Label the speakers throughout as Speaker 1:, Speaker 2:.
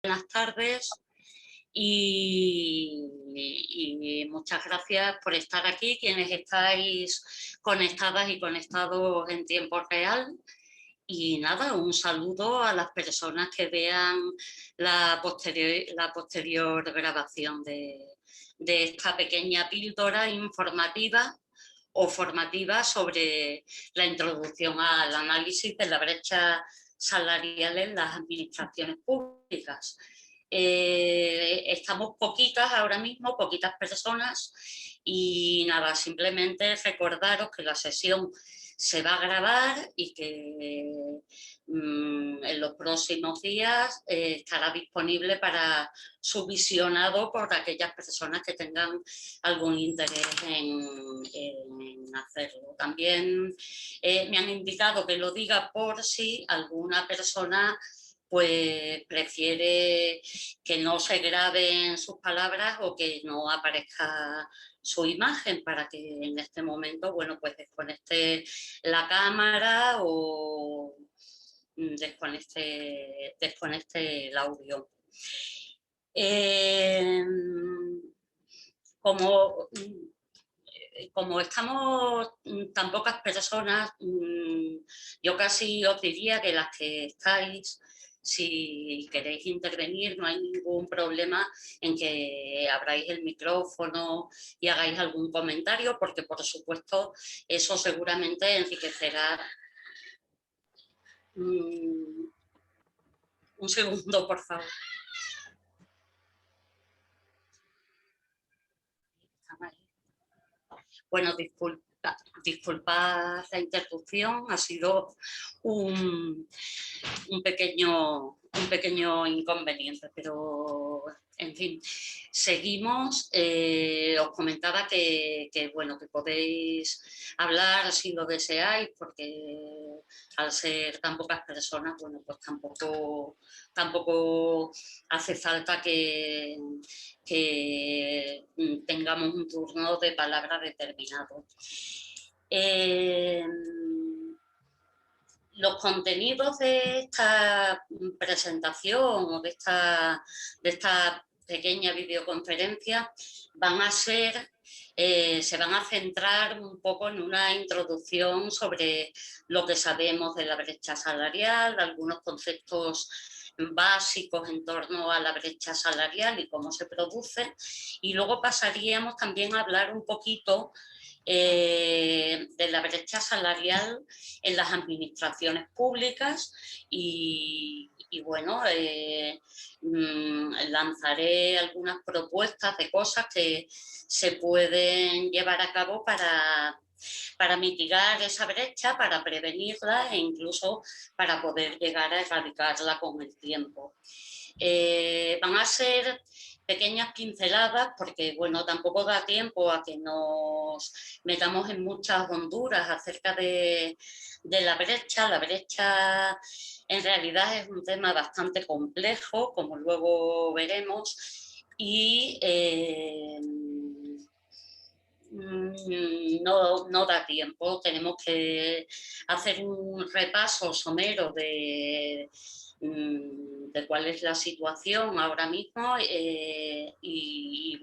Speaker 1: Buenas tardes y muchas gracias por estar aquí, quienes estáis conectadas y conectados en tiempo real. Y nada, un saludo a las personas que vean la posterior grabación de esta pequeña píldora informativa o formativa sobre la introducción al análisis de la brecha salarial en las administraciones públicas. Estamos poquitas ahora mismo, poquitas personas, y nada, simplemente recordaros que la sesión se va a grabar y que en los próximos días estará disponible para su visionado por aquellas personas que tengan algún interés en hacerlo. También me han indicado que lo diga por si alguna persona pues prefiere que no se graben sus palabras o que no aparezca su imagen, para que en este momento, bueno, pues desconecte la cámara o desconecte el audio. Como estamos tan pocas personas, yo casi os diría que las que estáis, si queréis intervenir, no hay ningún problema en que abráis el micrófono y hagáis algún comentario, porque por supuesto eso seguramente enriquecerá. Un segundo, por favor. Bueno, disculpad la interrupción, ha sido un pequeño inconveniente, pero en fin, seguimos. Os comentaba que podéis hablar si lo deseáis, porque al ser tan pocas personas, bueno, pues tampoco hace falta que tengamos un turno de palabra determinado. Los contenidos de esta presentación o de esta pequeña videoconferencia se van a centrar un poco en una introducción sobre lo que sabemos de la brecha salarial, algunos conceptos básicos en torno a la brecha salarial y cómo se produce, y luego pasaríamos también a hablar un poquito de la brecha salarial en las administraciones públicas y bueno, lanzaré algunas propuestas de cosas que se pueden llevar a cabo para mitigar esa brecha, para prevenirla e incluso para poder llegar a erradicarla con el tiempo. Van a ser pequeñas pinceladas porque, bueno, tampoco da tiempo a que nos metamos en muchas honduras acerca de la brecha. La brecha en realidad es un tema bastante complejo, como luego veremos, y no da tiempo. Tenemos que hacer un repaso somero de cuál es la situación ahora mismo y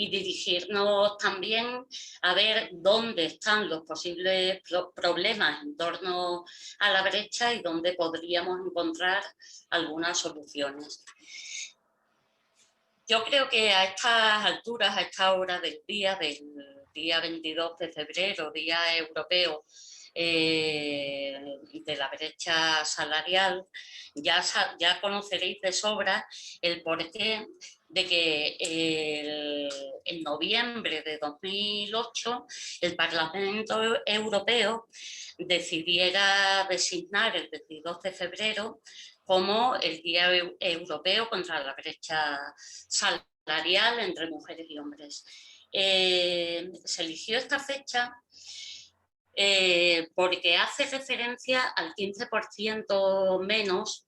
Speaker 1: dirigirnos también a ver dónde están los posibles problemas en torno a la brecha y dónde podríamos encontrar algunas soluciones. Yo creo que a estas alturas, a esta hora del día 22 de febrero, Día Europeo de la brecha salarial, ya conoceréis de sobra el porqué de que en noviembre de 2008 el Parlamento Europeo decidiera designar el 22 de febrero como el Día Europeo contra la brecha salarial entre mujeres y hombres. Se eligió esta fecha porque hace referencia al 15% menos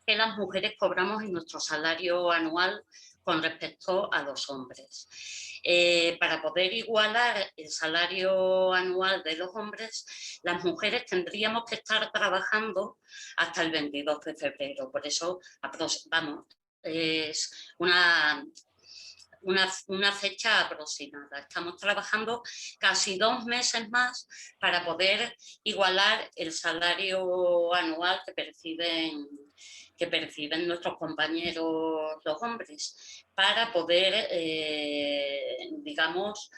Speaker 1: que las mujeres cobramos en nuestro salario anual con respecto a los hombres. Para poder igualar el salario anual de los hombres, las mujeres tendríamos que estar trabajando hasta el 22 de febrero. Por eso, vamos, es una fecha aproximada. Estamos trabajando casi 2 meses más para poder igualar el salario anual que perciben nuestros compañeros los hombres, para poder, digamos,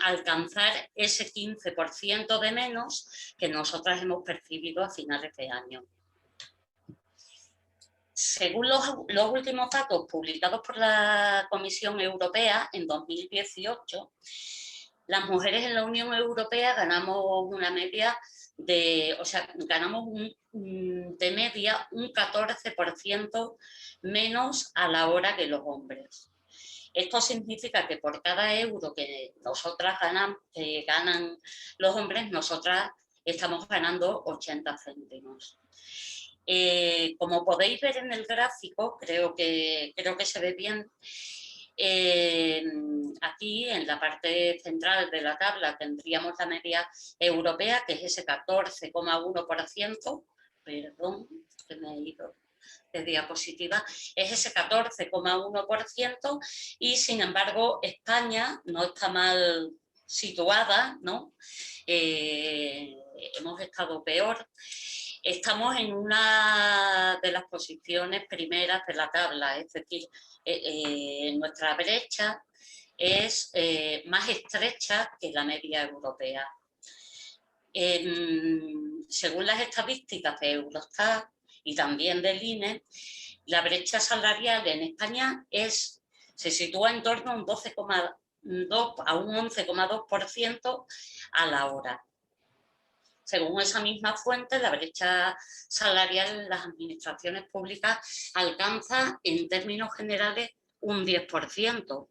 Speaker 1: alcanzar ese 15% de menos que nosotras hemos percibido a finales de año. Según los últimos datos publicados por la Comisión Europea en 2018, las mujeres en la Unión Europea ganamos una media ganamos de media un 14% menos a la hora que los hombres. Esto significa que por cada euro que nosotras que ganan los hombres, nosotras estamos ganando 80 céntimos. Como podéis ver en el gráfico, creo que se ve bien, aquí en la parte central de la tabla tendríamos la media europea, que es ese 14,1%, perdón, que me he ido de diapositiva, es ese 14,1%, y sin embargo España no está mal situada, ¿no? Hemos estado peor. Estamos en una de las posiciones primeras de la tabla, es decir, nuestra brecha es más estrecha que la media europea. Según las estadísticas de Eurostat y también del INE, la brecha salarial en España se sitúa en torno a un 12,2 a un 11,2% a la hora. Según esa misma fuente, la brecha salarial en las administraciones públicas alcanza, en términos generales, un 10%.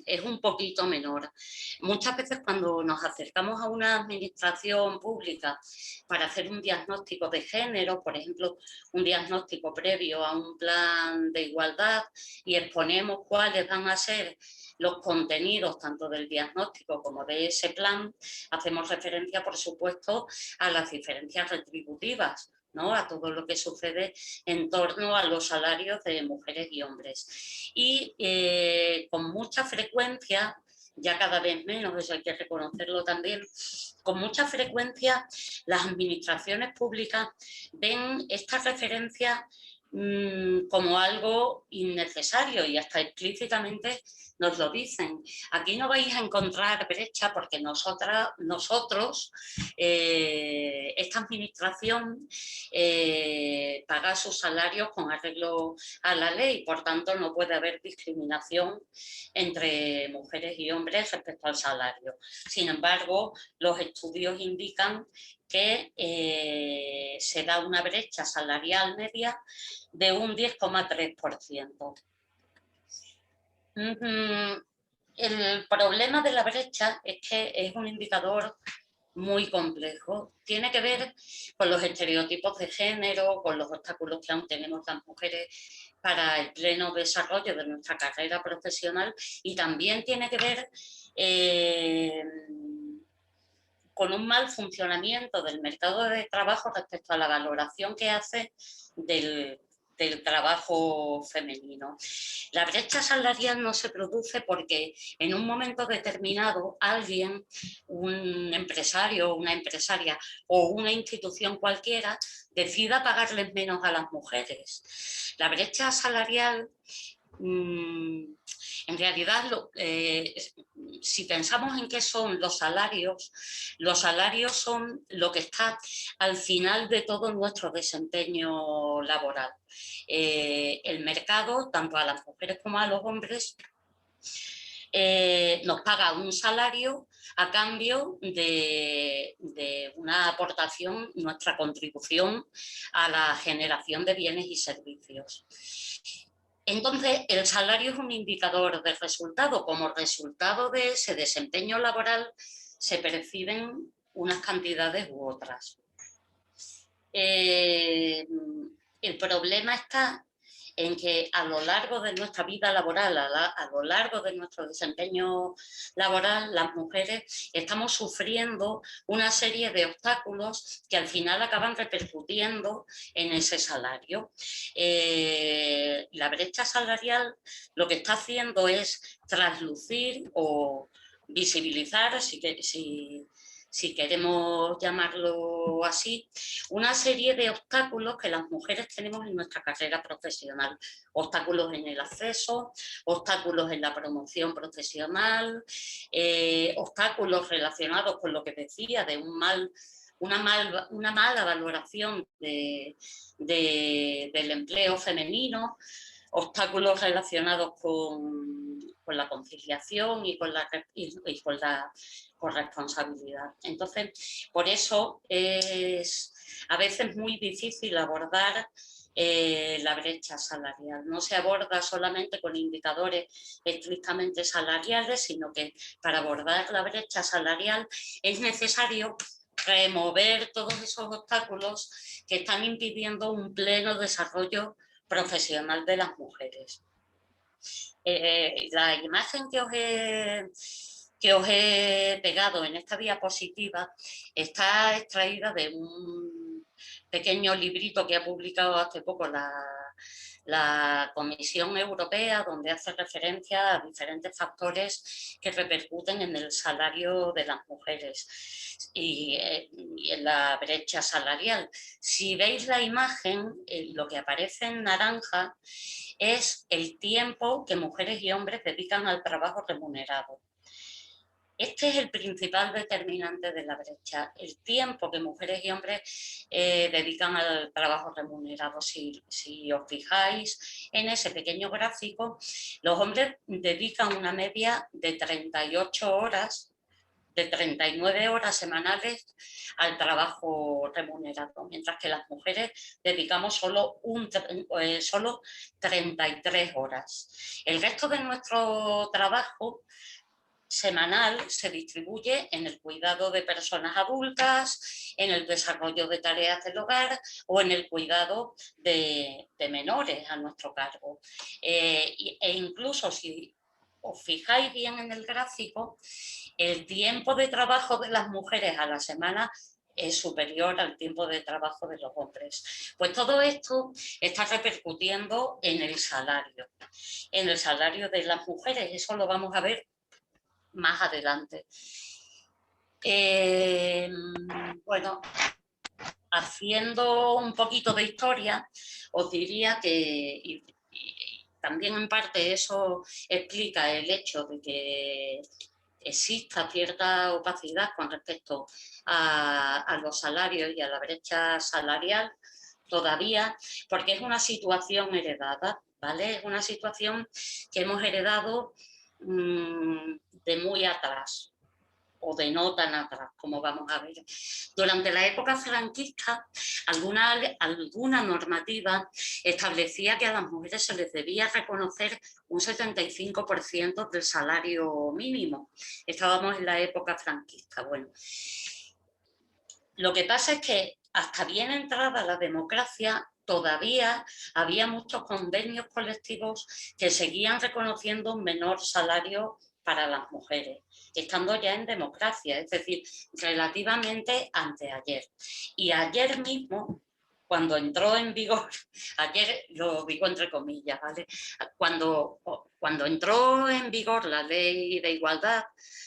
Speaker 1: Es un poquito menor. Muchas veces cuando nos acercamos a una administración pública para hacer un diagnóstico de género, por ejemplo, un diagnóstico previo a un plan de igualdad, y exponemos cuáles van a ser los contenidos tanto del diagnóstico como de ese plan, hacemos referencia, por supuesto, a las diferencias retributivas, ¿no? A todo lo que sucede en torno a los salarios de mujeres y hombres. Y con mucha frecuencia, ya cada vez menos, eso hay que reconocerlo también, con mucha frecuencia las administraciones públicas ven esta referencia como algo innecesario, y hasta explícitamente nos lo dicen. Aquí no vais a encontrar brecha porque nosotros, esta administración paga sus salarios con arreglo a la ley, por tanto no puede haber discriminación entre mujeres y hombres respecto al salario. Sin embargo, los estudios indican que se da una brecha salarial media de un 10,3%. El problema de la brecha es que es un indicador muy complejo. Tiene que ver con los estereotipos de género, con los obstáculos que aún tenemos las mujeres para el pleno desarrollo de nuestra carrera profesional, y también tiene que ver con un mal funcionamiento del mercado de trabajo respecto a la valoración que hace del trabajo femenino. La brecha salarial no se produce porque en un momento determinado alguien, un empresario, una empresaria o una institución cualquiera, decida pagarles menos a las mujeres. La brecha salarial, en realidad, si pensamos en qué son los salarios son lo que está al final de todo nuestro desempeño laboral. El mercado, tanto a las mujeres como a los hombres, nos paga un salario a cambio de una aportación, nuestra contribución a la generación de bienes y servicios. Entonces, el salario es un indicador de resultado. Como resultado de ese desempeño laboral se perciben unas cantidades u otras. Eh, el problema está en que a lo largo de nuestra vida laboral, a lo largo de nuestro desempeño laboral, las mujeres estamos sufriendo una serie de obstáculos que al final acaban repercutiendo en ese salario. La brecha salarial lo que está haciendo es traslucir o visibilizar, si queremos llamarlo así, una serie de obstáculos que las mujeres tenemos en nuestra carrera profesional. Obstáculos en el acceso, obstáculos en la promoción profesional, obstáculos relacionados con lo que decía de una mala valoración del empleo femenino, obstáculos relacionados con la conciliación y con la corresponsabilidad. Entonces, por eso es a veces muy difícil abordar la brecha salarial. No se aborda solamente con indicadores estrictamente salariales, sino que para abordar la brecha salarial es necesario remover todos esos obstáculos que están impidiendo un pleno desarrollo profesional de las mujeres. La imagen que os he pegado en esta diapositiva está extraída de un pequeño librito que ha publicado hace poco la Comisión Europea, donde hace referencia a diferentes factores que repercuten en el salario de las mujeres y en la brecha salarial. Si veis la imagen, lo que aparece en naranja es el tiempo que mujeres y hombres dedican al trabajo remunerado. Este es el principal determinante de la brecha, el tiempo que mujeres y hombres dedican al trabajo remunerado. Si os fijáis en ese pequeño gráfico, los hombres dedican una media de 38 horas, de 39 horas semanales al trabajo remunerado, mientras que las mujeres dedicamos solo 33 horas. El resto de nuestro trabajo semanal se distribuye en el cuidado de personas adultas, en el desarrollo de tareas del hogar o en el cuidado de menores a nuestro cargo. E incluso si os fijáis bien en el gráfico, el tiempo de trabajo de las mujeres a la semana es superior al tiempo de trabajo de los hombres. Pues todo esto está repercutiendo en el salario de las mujeres. Eso lo vamos a ver más adelante. Bueno, haciendo un poquito de historia, os diría que y también en parte eso explica el hecho de que exista cierta opacidad con respecto a los salarios y a la brecha salarial todavía, porque es una situación heredada, ¿vale? Es una situación que hemos heredado de muy atrás o de no tan atrás, como vamos a ver. Durante la época franquista, alguna normativa establecía que a las mujeres se les debía reconocer un 75% del salario mínimo. Estábamos en la época franquista. Bueno, lo que pasa es que hasta bien entrada la democracia, todavía había muchos convenios colectivos que seguían reconociendo un menor salario para las mujeres, estando ya en democracia, es decir, relativamente anteayer. Y ayer mismo, cuando entró en vigor, ayer lo digo entre comillas, ¿vale? Cuando entró en vigor la Ley de Igualdad,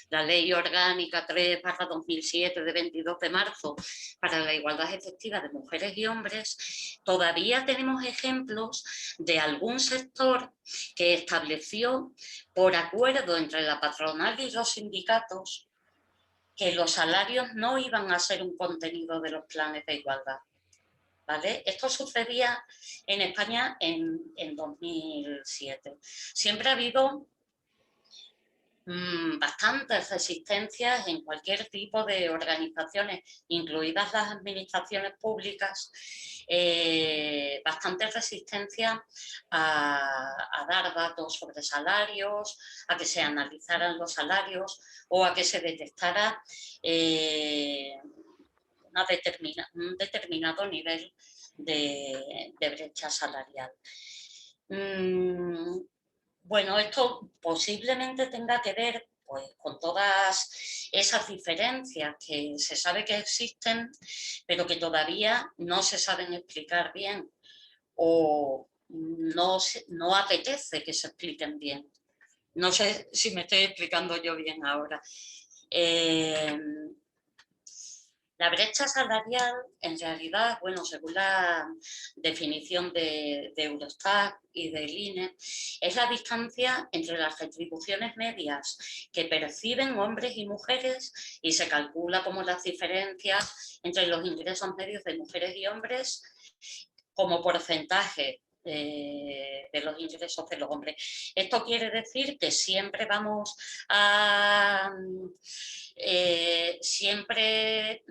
Speaker 1: la Ley Orgánica 3/2007 de 22 de marzo para la igualdad efectiva de mujeres y hombres, todavía tenemos ejemplos de algún sector que estableció por acuerdo entre la patronal y los sindicatos que los salarios no iban a ser un contenido de los planes de igualdad. ¿Vale? Esto sucedía en España en 2007. Siempre ha habido bastantes resistencias en cualquier tipo de organizaciones, incluidas las administraciones públicas, bastante resistencia a dar datos sobre salarios, a que se analizaran los salarios o a que se detectara un determinado nivel de brecha salarial. Bueno, esto posiblemente tenga que ver pues, con todas esas diferencias que se sabe que existen, pero que todavía no se saben explicar bien o no apetece que se expliquen bien. No sé si me estoy explicando yo bien ahora. La brecha salarial, en realidad, bueno, según la definición de Eurostat y del INE, es la distancia entre las retribuciones medias que perciben hombres y mujeres y se calcula como las diferencias entre los ingresos medios de mujeres y hombres como porcentaje de los ingresos de los hombres. Esto quiere decir que siempre vamos a... siempre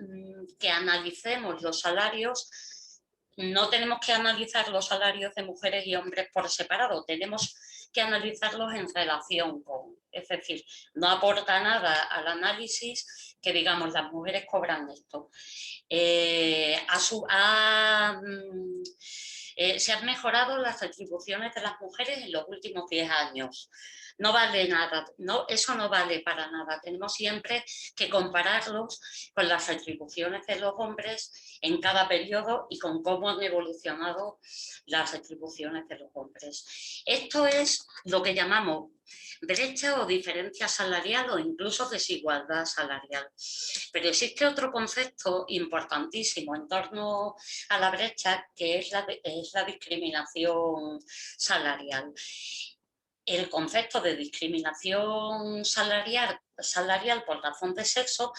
Speaker 1: que analicemos los salarios, no tenemos que analizar los salarios de mujeres y hombres por separado, tenemos que analizarlos en relación con, es decir, no aporta nada al análisis que digamos las mujeres cobran esto. Se han mejorado las retribuciones de las mujeres en los últimos 10 años. No vale nada, no, eso no vale para nada. Tenemos siempre que compararlos con las retribuciones de los hombres en cada periodo y con cómo han evolucionado las retribuciones de los hombres. Esto es lo que llamamos brecha o diferencia salarial o incluso desigualdad salarial. Pero existe otro concepto importantísimo en torno a la brecha que es la discriminación salarial. El concepto de discriminación salarial por razón de sexo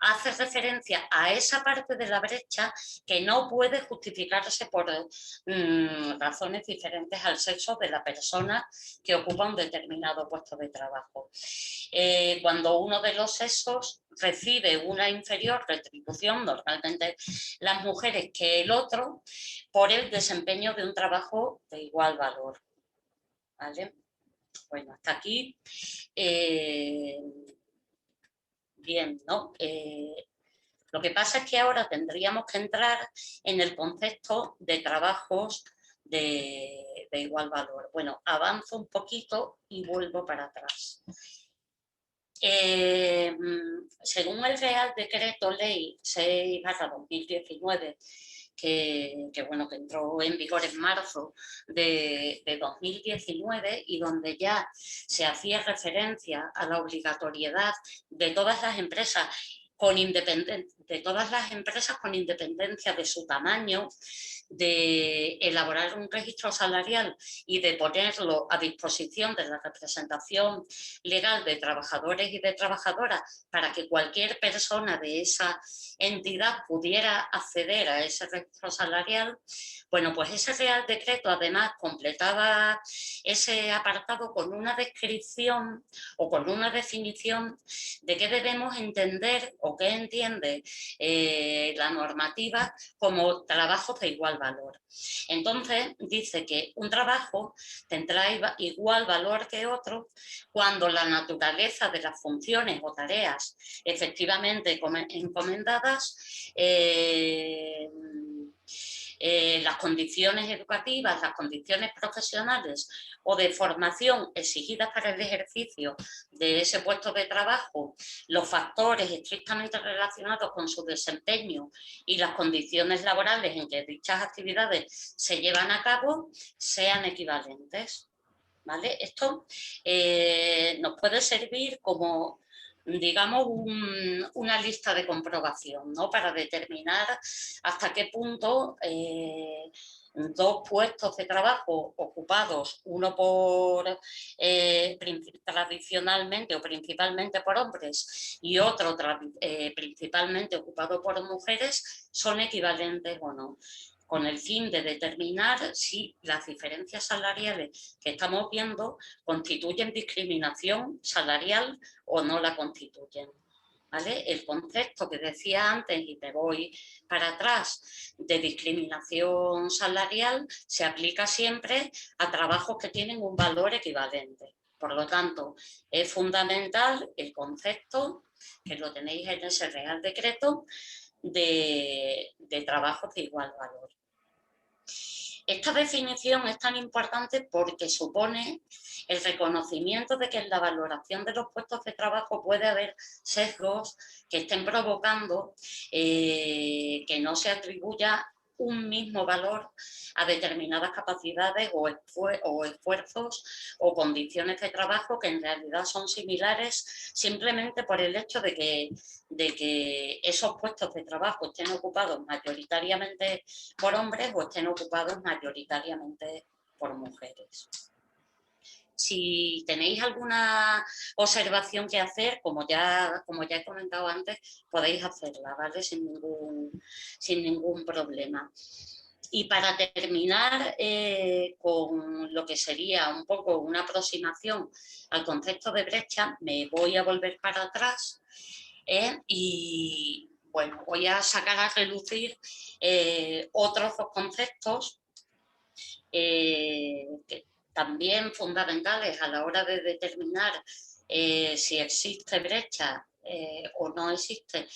Speaker 1: hace referencia a esa parte de la brecha que no puede justificarse por razones diferentes al sexo de la persona que ocupa un determinado puesto de trabajo. Cuando uno de los sexos recibe una inferior retribución, normalmente las mujeres, que el otro, por el desempeño de un trabajo de igual valor. ¿Vale? Bueno, hasta aquí, bien, ¿no? Lo que pasa es que ahora tendríamos que entrar en el concepto de trabajos de igual valor. Bueno, avanzo un poquito y vuelvo para atrás. Según el Real Decreto Ley 6/2019, que entró en vigor en marzo de 2019 y donde ya se hacía referencia a la obligatoriedad de todas las empresas con independencia de su tamaño, de elaborar un registro salarial y de ponerlo a disposición de la representación legal de trabajadores y de trabajadoras para que cualquier persona de esa entidad pudiera acceder a ese registro salarial. Bueno, pues ese Real Decreto además completaba ese apartado con una descripción o con una definición de qué debemos entender o qué entiende la normativa como trabajos de igual valor. Entonces dice que un trabajo tendrá igual valor que otro cuando la naturaleza de las funciones o tareas efectivamente encomendadas, las condiciones educativas, las condiciones profesionales o de formación exigidas para el ejercicio de ese puesto de trabajo, los factores estrictamente relacionados con su desempeño y las condiciones laborales en que dichas actividades se llevan a cabo sean equivalentes. ¿Vale? Esto nos puede servir como, digamos, una lista de comprobación, ¿no? Para determinar hasta qué punto dos puestos de trabajo ocupados, uno tradicionalmente o principalmente por hombres y otro principalmente ocupado por mujeres, son equivalentes o no, con el fin de determinar si las diferencias salariales que estamos viendo constituyen discriminación salarial o no la constituyen. ¿Vale? El concepto que decía antes, y me voy para atrás, de discriminación salarial se aplica siempre a trabajos que tienen un valor equivalente. Por lo tanto, es fundamental el concepto, que lo tenéis en ese Real Decreto, de trabajos de igual valor. Esta definición es tan importante porque supone el reconocimiento de que en la valoración de los puestos de trabajo puede haber sesgos que estén provocando que no se atribuya un mismo valor a determinadas capacidades o esfuerzos o condiciones de trabajo que en realidad son similares simplemente por el hecho de que esos puestos de trabajo estén ocupados mayoritariamente por hombres o estén ocupados mayoritariamente por mujeres. Si tenéis alguna observación que hacer, como ya he comentado antes, podéis hacerla, ¿vale? Sin ningún problema. Y para terminar con lo que sería un poco una aproximación al concepto de brecha, me voy a volver para atrás y bueno, voy a sacar a relucir otros dos conceptos que también fundamentales a la hora de determinar si existe brecha o no existe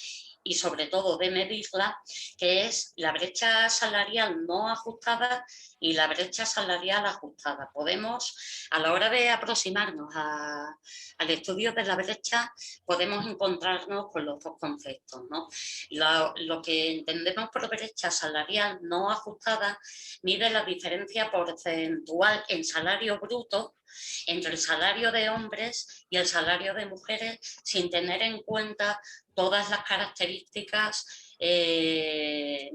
Speaker 1: y sobre todo de medirla, que es la brecha salarial no ajustada y la brecha salarial ajustada. Podemos, a la hora de aproximarnos al estudio de la brecha, podemos encontrarnos con los dos conceptos, ¿no? Lo que entendemos por brecha salarial no ajustada mide la diferencia porcentual en salario bruto entre el salario de hombres y el salario de mujeres sin tener en cuenta todas las características que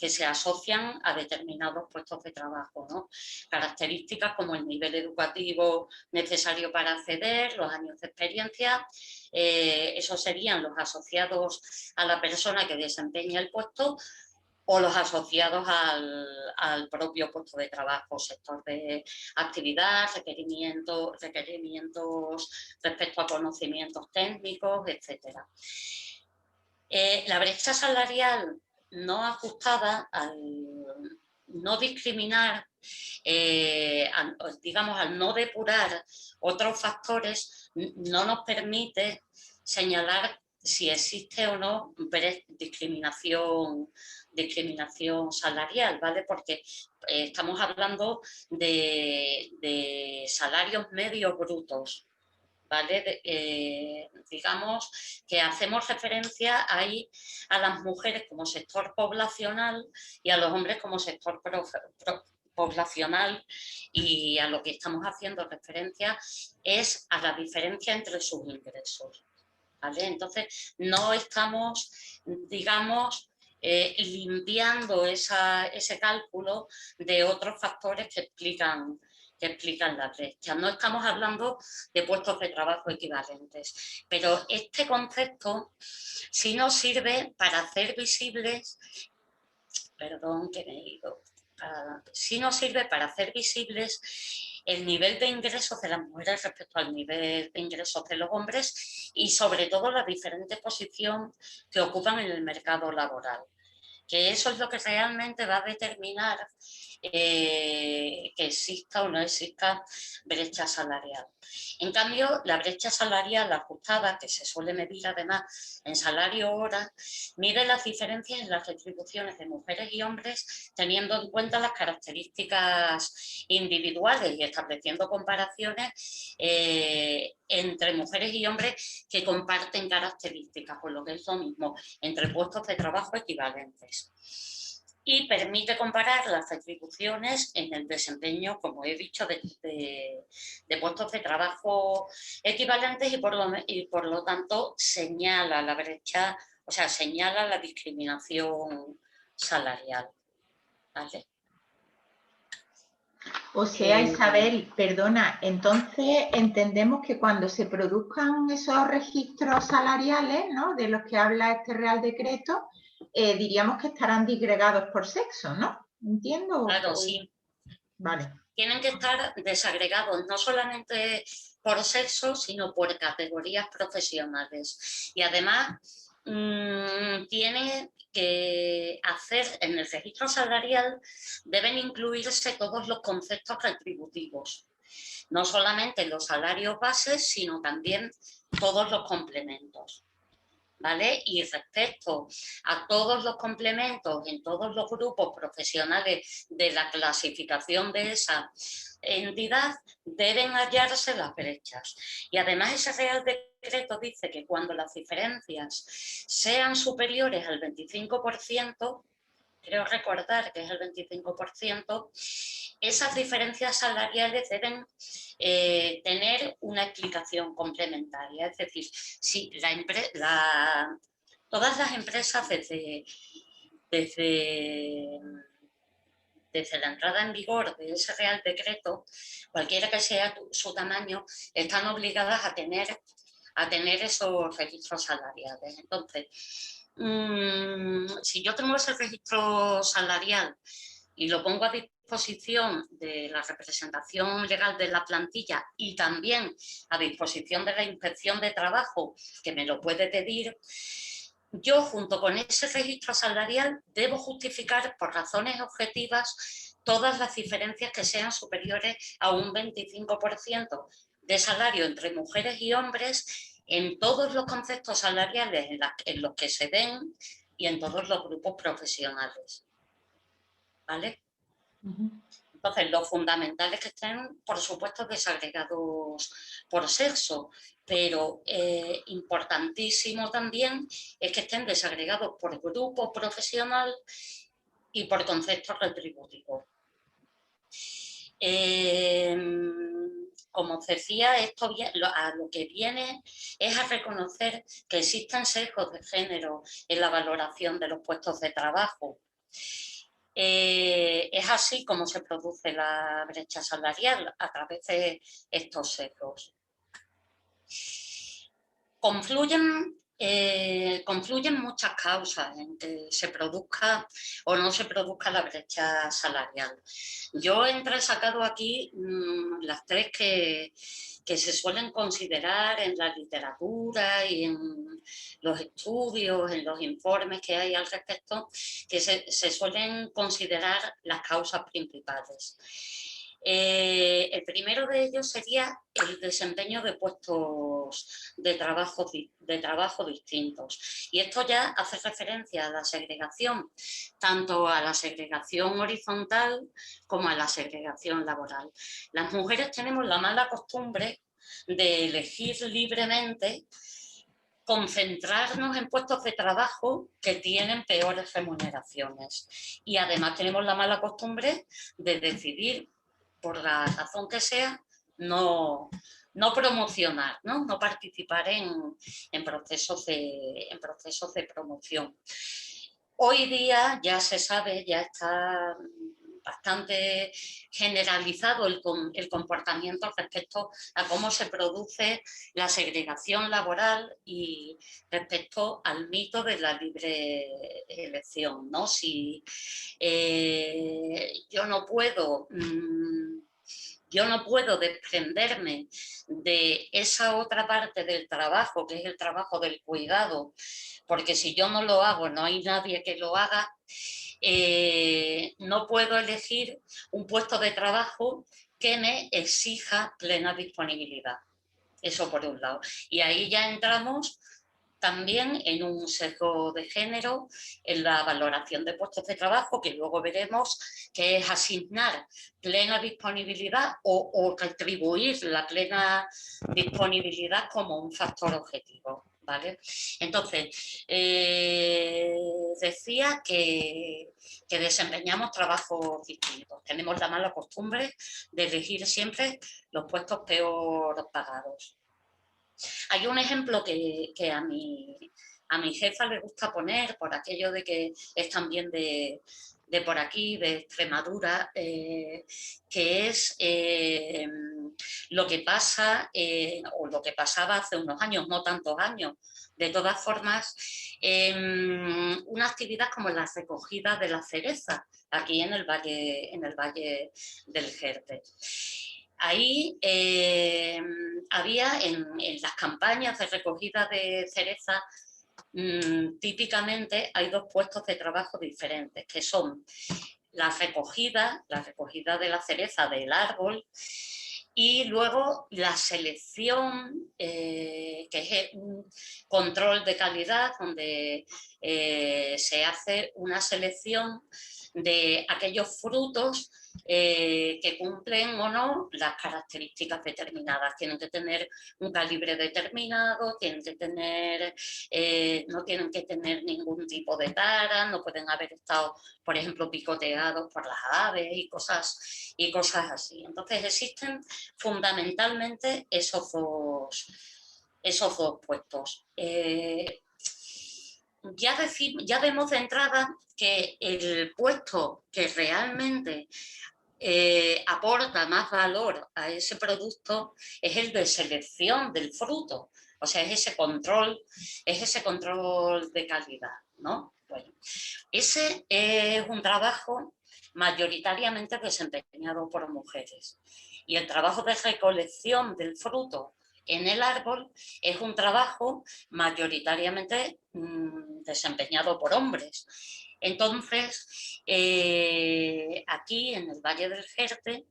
Speaker 1: se asocian a determinados puestos de trabajo, ¿no? Características como el nivel educativo necesario para acceder, los años de experiencia, esos serían los asociados a la persona que desempeña el puesto o los asociados al propio puesto de trabajo, sector de actividad, requerimientos respecto a conocimientos técnicos, etc. La brecha salarial no ajustada, al no discriminar, digamos, al no depurar otros factores, no nos permite señalar si existe o no discriminación salarial, ¿vale? Porque estamos hablando de salarios medios brutos, ¿vale? Digamos que hacemos referencia ahí a las mujeres como sector poblacional y a los hombres como sector poblacional, y a lo que estamos haciendo referencia es a la diferencia entre sus ingresos, ¿vale? Entonces, no estamos, digamos, limpiando ese cálculo de otros factores que explican la brecha. No estamos hablando de puestos de trabajo equivalentes, pero este concepto sí nos sirve para hacer visibles, perdón que me he ido, sí nos sirve para hacer visibles el nivel de ingresos de las mujeres respecto al nivel de ingresos de los hombres y sobre todo la diferente posición que ocupan en el mercado laboral, que eso es lo que realmente va a determinar que exista o no exista brecha salarial. En cambio, la brecha salarial ajustada, que se suele medir además en salario hora, mide las diferencias en las retribuciones de mujeres y hombres teniendo en cuenta las características individuales y estableciendo comparaciones entre mujeres y hombres que comparten características, por lo que es lo mismo, entre puestos de trabajo equivalentes. Y permite comparar las retribuciones en el desempeño, como he dicho, de puestos de trabajo equivalentes y por lo tanto señala la brecha, o sea, señala la discriminación salarial, ¿vale?
Speaker 2: O sea, Isabel, perdona, entonces entendemos que cuando se produzcan esos registros salariales, ¿no?, de los que habla este Real Decreto, diríamos que estarán disgregados por sexo, ¿no? ¿Entiendo?
Speaker 1: Claro, sí.
Speaker 2: Vale.
Speaker 1: Tienen que estar desagregados, no solamente por sexo, sino por categorías profesionales. Y además, tiene que hacer, en el registro salarial, deben incluirse todos los conceptos retributivos. No solamente los salarios bases, sino también todos los complementos. ¿vale? Y respecto a todos los complementos en todos los grupos profesionales de la clasificación de esa entidad, deben hallarse las brechas. Y además ese Real Decreto dice que cuando las diferencias sean superiores al 25%, creo recordar que es el 25%, esas diferencias salariales deben tener una explicación complementaria. Es decir, si todas las empresas desde la entrada en vigor de ese Real Decreto, cualquiera que sea su tamaño, están obligadas a tener esos registros salariales. Entonces, si yo tengo ese registro salarial y lo pongo a disposición de la representación legal de la plantilla y también a disposición de la Inspección de Trabajo, que me lo puede pedir, yo, junto con ese registro salarial, debo justificar por razones objetivas todas las diferencias que sean superiores a un 25% de salario entre mujeres y hombres en todos los conceptos salariales en los que se den y en todos los grupos profesionales. ¿Vale? Entonces, lo fundamental es que estén, por supuesto, desagregados por sexo, pero importantísimo también es que estén desagregados por grupo profesional y por concepto retributivo. Como os decía, esto a lo que viene es a reconocer que existen sesgos de género en la valoración de los puestos de trabajo. Es así como se produce la brecha salarial, a través de estos sesgos. Confluyen muchas causas en que se produzca o no se produzca la brecha salarial. Yo he entresacado aquí las tres que se suelen considerar en la literatura y en los estudios, en los informes que hay al respecto, que se suelen considerar las causas principales. El primero de ellos sería el desempeño de puestos de trabajo distintos. Y esto ya hace referencia a la segregación, tanto a la segregación horizontal como a la segregación laboral. Las mujeres tenemos la mala costumbre de elegir libremente concentrarnos en puestos de trabajo que tienen peores remuneraciones. Y además tenemos la mala costumbre de decidir, por la razón que sea, no promocionar, no participar en procesos de promoción. Hoy día ya se sabe, ya está bastante generalizado el comportamiento respecto a cómo se produce la segregación laboral y respecto al mito de la libre elección, ¿no? Si yo no puedo desprenderme de esa otra parte del trabajo, que es el trabajo del cuidado, porque si yo no lo hago, no hay nadie que lo haga. No puedo elegir un puesto de trabajo que me exija plena disponibilidad. Eso por un lado. Y ahí ya entramos también en un sesgo de género en la valoración de puestos de trabajo, que luego veremos que es asignar plena disponibilidad o retribuir la plena disponibilidad como un factor objetivo. ¿Vale? Entonces, decía que desempeñamos trabajos distintos. Tenemos la mala costumbre de elegir siempre los puestos peor pagados. Hay un ejemplo que a mi jefa le gusta poner, por aquello de que es también de por aquí, de Extremadura, que es lo que pasa o lo que pasaba hace unos años, no tantos años. De todas formas, una actividad como la recogida de la cereza, aquí en el Valle del Jerte. Ahí había en las campañas de recogida de cereza, típicamente hay dos puestos de trabajo diferentes, que son la recogida de la cereza del árbol Y luego la selección, que es un control de calidad, donde se hace una selección de aquellos frutos que cumplen o no las características determinadas. Tienen que tener un calibre determinado, tienen que tener, no tienen que tener ningún tipo de tara, no pueden haber estado, por ejemplo, picoteados por las aves y cosas así. Entonces existen fundamentalmente esos dos puestos. Ya vemos de entrada que el puesto que realmente aporta más valor a ese producto es el de selección del fruto, o sea, es ese control de calidad, ¿no? Bueno, ese es un trabajo mayoritariamente desempeñado por mujeres, y el trabajo de recolección del fruto en el árbol es un trabajo mayoritariamente desempeñado por hombres. Entonces, aquí en el Valle del Jerte,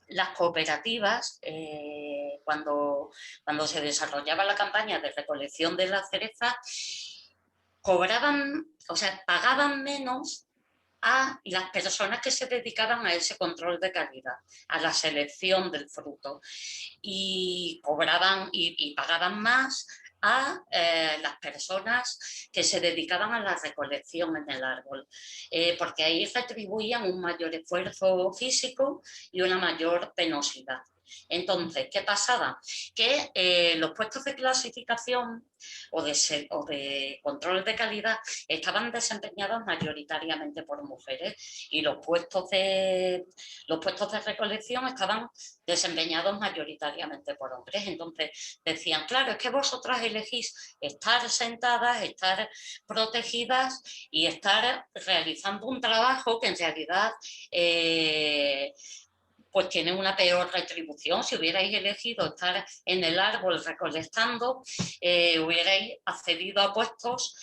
Speaker 1: las cooperativas, cuando se desarrollaba la campaña de recolección de la cereza, cobraban, o sea, pagaban menos a las personas que se dedicaban a ese control de calidad, a la selección del fruto, y cobraban y pagaban más a las personas que se dedicaban a la recolección en el árbol, porque ahí se atribuían un mayor esfuerzo físico y una mayor penosidad. Entonces, ¿qué pasaba? Que los puestos de clasificación o de control de calidad estaban desempeñados mayoritariamente por mujeres, y los puestos de recolección estaban desempeñados mayoritariamente por hombres. Entonces decían, claro, es que vosotras elegís estar sentadas, estar protegidas y estar realizando un trabajo que en realidad pues tiene una peor retribución. Si hubierais elegido estar en el árbol recolectando, hubierais accedido a puestos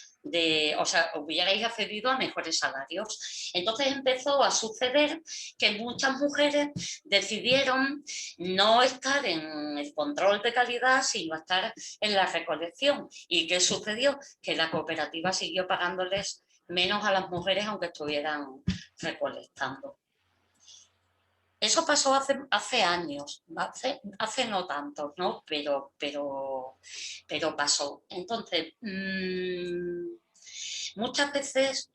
Speaker 1: hubierais accedido a mejores salarios. Entonces empezó a suceder que muchas mujeres decidieron no estar en el control de calidad, sino estar en la recolección. ¿Y qué sucedió? Que la cooperativa siguió pagándoles menos a las mujeres aunque estuvieran recolectando. Eso pasó hace años, hace no tantos, ¿no? Pero pasó. Entonces, muchas veces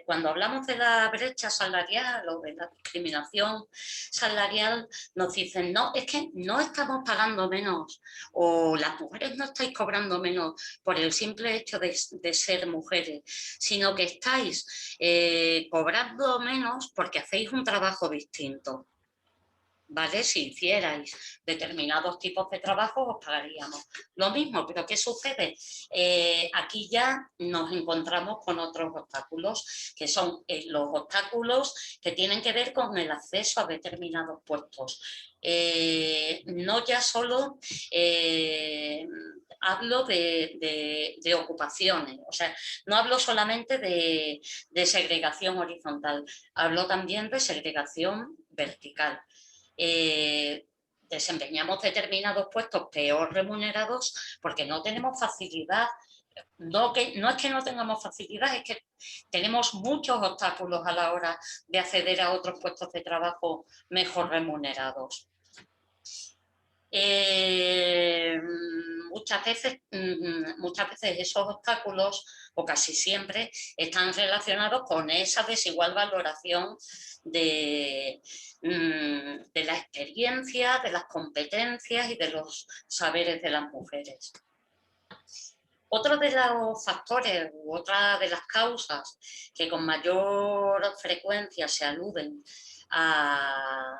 Speaker 1: cuando hablamos de la brecha salarial o de la discriminación salarial, nos dicen, no, es que no estamos pagando menos, o las mujeres no estáis cobrando menos por el simple hecho de ser mujeres, sino que estáis cobrando menos porque hacéis un trabajo distinto. ¿Vale? Si hicierais determinados tipos de trabajo, os pagaríamos lo mismo. Pero ¿qué sucede? Aquí ya nos encontramos con otros obstáculos, que son los obstáculos que tienen que ver con el acceso a determinados puestos. No ya solo hablo de ocupaciones, o sea, no hablo solamente de segregación horizontal, hablo también de segregación vertical. Desempeñamos determinados puestos peor remunerados porque no tenemos facilidad. No es que no tengamos facilidad, es que tenemos muchos obstáculos a la hora de acceder a otros puestos de trabajo mejor remunerados. Muchas veces esos obstáculos, o casi siempre, están relacionados con esa desigual valoración de la experiencia, de las competencias y de los saberes de las mujeres. Otro de los factores u otra de las causas que con mayor frecuencia se aluden a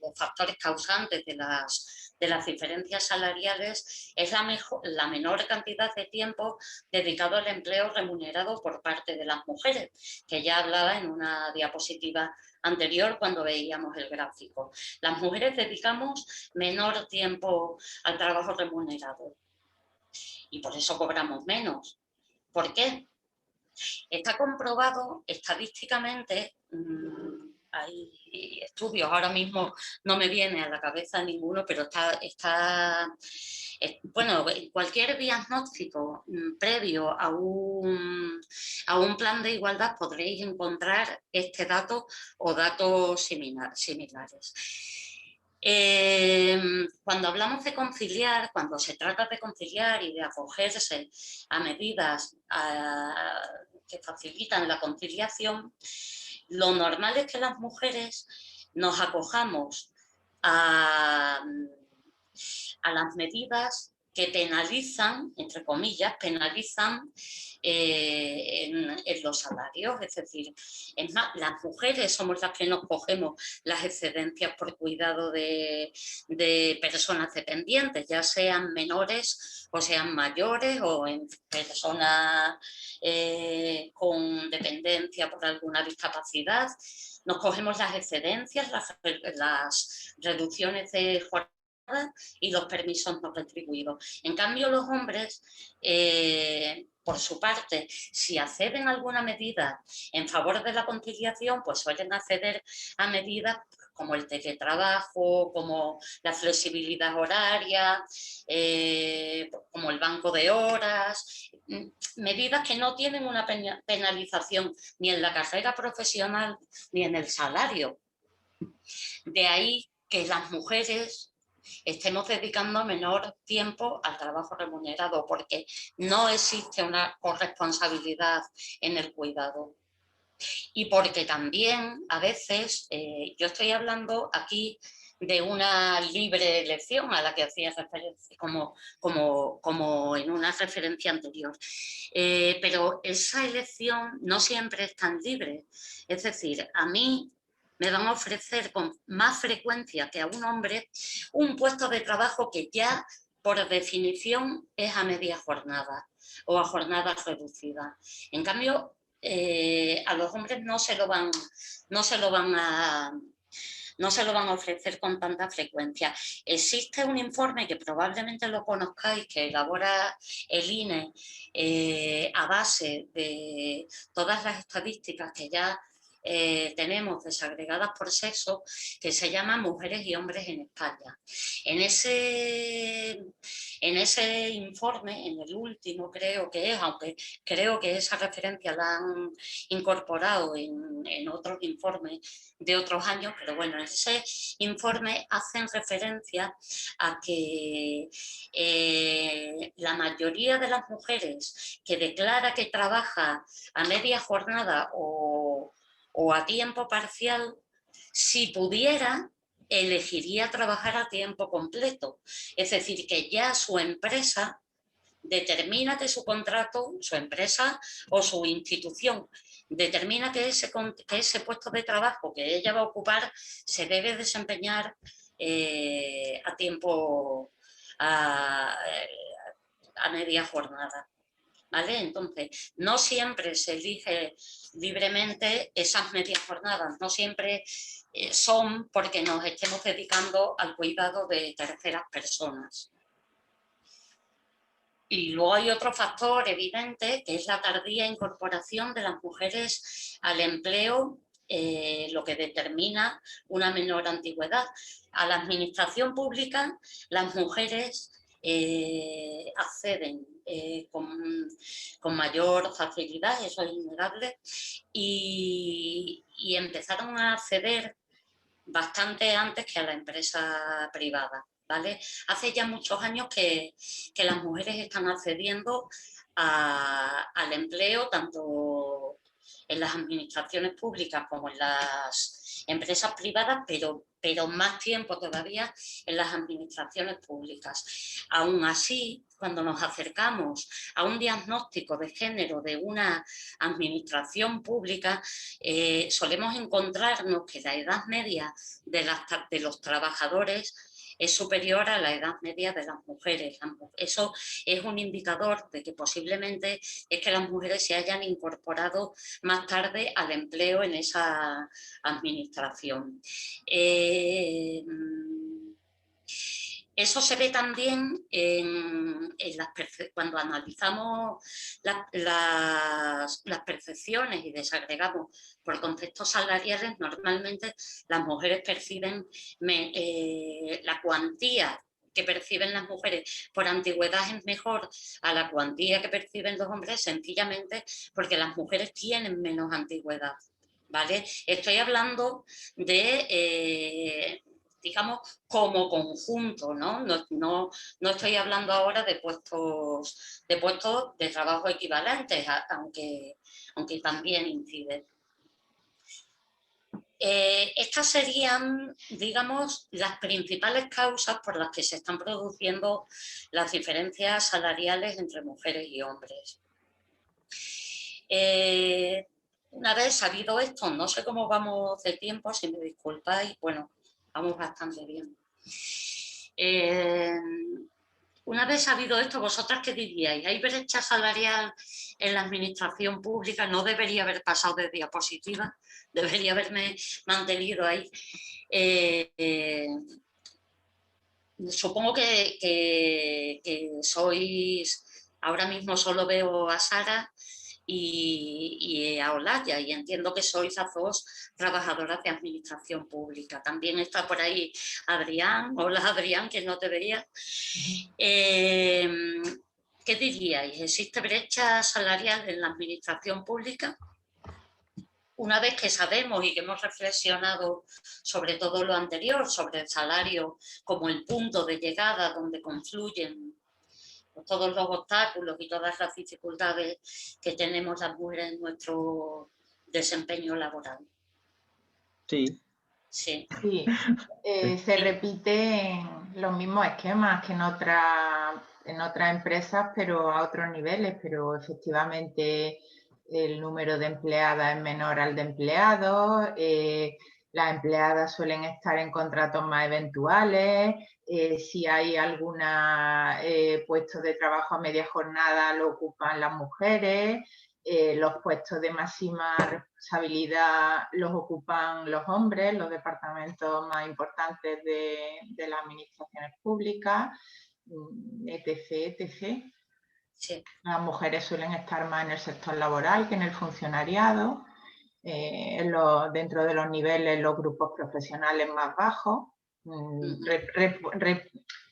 Speaker 1: los factores causantes de las diferencias salariales es la menor cantidad de tiempo dedicado al empleo remunerado por parte de las mujeres, que ya hablaba en una diapositiva anterior cuando veíamos el gráfico. Las mujeres dedicamos menor tiempo al trabajo remunerado y por eso cobramos menos. ¿Por qué? Está comprobado estadísticamente, hay y estudios, ahora mismo no me viene a la cabeza ninguno, pero bueno, cualquier diagnóstico previo a un plan de igualdad podréis encontrar este dato o datos similares. Cuando hablamos de conciliar, cuando se trata de conciliar y de acogerse a medidas que facilitan la conciliación, lo normal es que las mujeres nos acojamos a las medidas que penalizan, entre comillas, penalizan en los salarios. Es decir, es más, las mujeres somos las que nos cogemos las excedencias por cuidado de personas dependientes, ya sean menores o sean mayores o en personas con dependencia por alguna discapacidad. Nos cogemos las excedencias, las reducciones de jornada y los permisos no retribuidos. En cambio, los hombres, por su parte, si acceden a alguna medida en favor de la conciliación, pues suelen acceder a medidas como el teletrabajo, como la flexibilidad horaria, como el banco de horas, medidas que no tienen una penalización ni en la carrera profesional ni en el salario. De ahí que las mujeres estemos dedicando menor tiempo al trabajo remunerado, porque no existe una corresponsabilidad en el cuidado. Y porque también a veces, yo estoy hablando aquí de una libre elección a la que hacía referencia, como en una referencia anterior. Pero esa elección no siempre es tan libre. Es decir, a mí me van a ofrecer con más frecuencia que a un hombre un puesto de trabajo que ya por definición es a media jornada o a jornada reducida. En cambio, a los hombres no se lo van a ofrecer con tanta frecuencia. Existe un informe que probablemente lo conozcáis, que elabora el INE a base de todas las estadísticas que ya tenemos desagregadas por sexo, que se llama Mujeres y Hombres en España. En ese informe, en el último creo que es, aunque creo que esa referencia la han incorporado en otros informes de otros años, pero bueno, en ese informe hacen referencia a que la mayoría de las mujeres que declara que trabaja a media jornada o a tiempo parcial, si pudiera, elegiría trabajar a tiempo completo. Es decir, que ya su empresa determina que su contrato, su empresa o su institución, determina que ese puesto de trabajo que ella va a ocupar se debe desempeñar a tiempo, a media jornada. ¿Vale? Entonces, no siempre se elige libremente esas medias jornadas, no siempre son porque nos estemos dedicando al cuidado de terceras personas. Y luego hay otro factor evidente, que es la tardía incorporación de las mujeres al empleo, lo que determina una menor antigüedad. A la administración pública, las mujeres acceden con mayor facilidad, eso es innegable, y empezaron a acceder bastante antes que a la empresa privada, ¿vale? Hace ya muchos años que las mujeres están accediendo al empleo tanto en las administraciones públicas como en las empresas privadas, pero más tiempo todavía en las administraciones públicas. Aún así, cuando nos acercamos a un diagnóstico de género de una administración pública, solemos encontrarnos que la edad media de los trabajadores es superior a la edad media de las mujeres. Eso es un indicador de que posiblemente es que las mujeres se hayan incorporado más tarde al empleo en esa administración. Eso se ve también cuando analizamos las percepciones y desagregamos por conceptos salariales. Normalmente las mujeres perciben la cuantía que perciben las mujeres por antigüedad es mejor a la cuantía que perciben los hombres, sencillamente porque las mujeres tienen menos antigüedad, ¿vale? Estoy hablando de, digamos, como conjunto, ¿no? No estoy hablando ahora de puestos de trabajo equivalentes, aunque también incide. Estas serían, digamos, las principales causas por las que se están produciendo las diferencias salariales entre mujeres y hombres. Una vez sabido esto, no sé cómo vamos de tiempo, si me disculpáis, bueno, vamos bastante bien. Una vez sabido esto, ¿vosotras qué diríais? ¿Hay brecha salarial en la administración pública? No debería haber pasado de diapositiva, debería haberme mantenido ahí. Supongo que sois, ahora mismo solo veo a Sara y a Olaya, y entiendo que sois las dos trabajadoras de administración pública. También está por ahí Adrián. Hola Adrián, que no te veía. ¿Qué diríais? ¿Existe brecha salarial en la administración pública? Una vez que sabemos y que hemos reflexionado sobre todo lo anterior, sobre el salario como el punto de llegada donde confluyen todos los obstáculos y todas las dificultades que tenemos las mujeres en nuestro desempeño laboral.
Speaker 3: Sí.
Speaker 1: Sí.
Speaker 2: Sí, se repiten los mismos esquemas que en otras empresas, pero a otros niveles, pero efectivamente el número de empleadas es menor al de empleados, las empleadas suelen estar en contratos más eventuales, si hay algún puesto de trabajo a media jornada lo ocupan las mujeres, los puestos de máxima responsabilidad los ocupan los hombres, los departamentos más importantes de las administraciones públicas, etc, etc.
Speaker 1: Sí.
Speaker 2: Las mujeres suelen estar más en el sector laboral que en el funcionariado, dentro de los niveles, los grupos profesionales más bajos.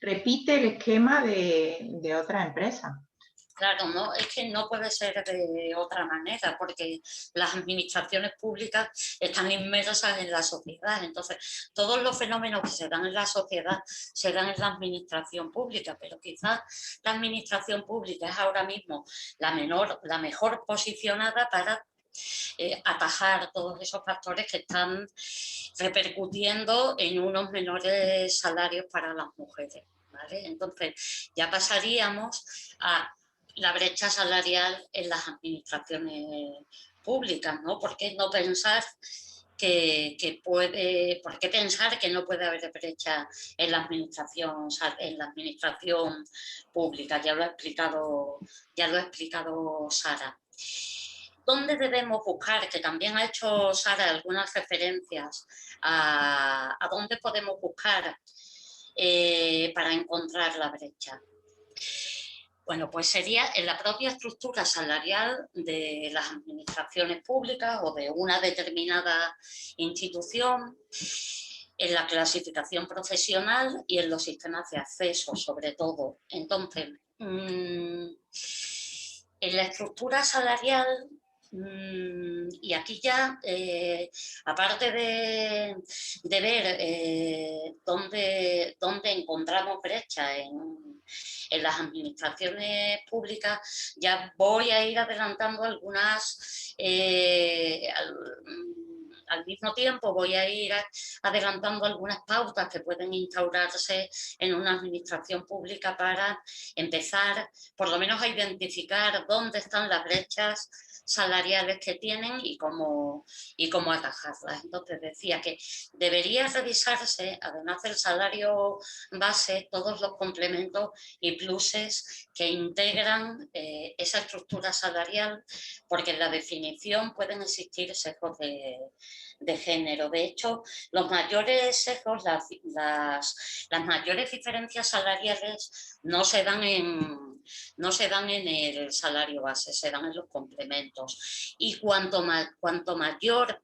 Speaker 2: Repite el esquema de otras empresas.
Speaker 1: Claro, no, es que no puede ser de otra manera, porque las administraciones públicas están inmersas en la sociedad. Entonces, todos los fenómenos que se dan en la sociedad se dan en la administración pública, pero quizás la administración pública es ahora mismo la mejor posicionada para atajar todos esos factores que están repercutiendo en unos menores salarios para las mujeres, ¿vale? Entonces, ya pasaríamos a la brecha salarial en las administraciones públicas, ¿no? ¿Por qué no pensar por qué pensar que no puede haber brecha en la administración pública? Ya lo ha explicado Sara. ¿Dónde debemos buscar? Que también ha hecho Sara algunas referencias a dónde podemos buscar para encontrar la brecha. Bueno, pues sería en la propia estructura salarial de las administraciones públicas o de una determinada institución, en la clasificación profesional y en los sistemas de acceso, sobre todo. Entonces, en la estructura salarial, y aquí ya, aparte de ver dónde encontramos brecha en las administraciones públicas, ya voy a ir adelantando algunas, al mismo tiempo voy a ir adelantando algunas pautas que pueden instaurarse en una administración pública para empezar, por lo menos, a identificar dónde están las brechas salariales que tienen y cómo atajarlas. Entonces decía que debería revisarse, además del salario base, todos los complementos y pluses que integran esa estructura salarial, porque en la definición pueden existir sesgos de género. De hecho, los mayores sesgos, las mayores diferencias salariales no se dan en el salario base, se dan en los complementos. Y cuanto mayor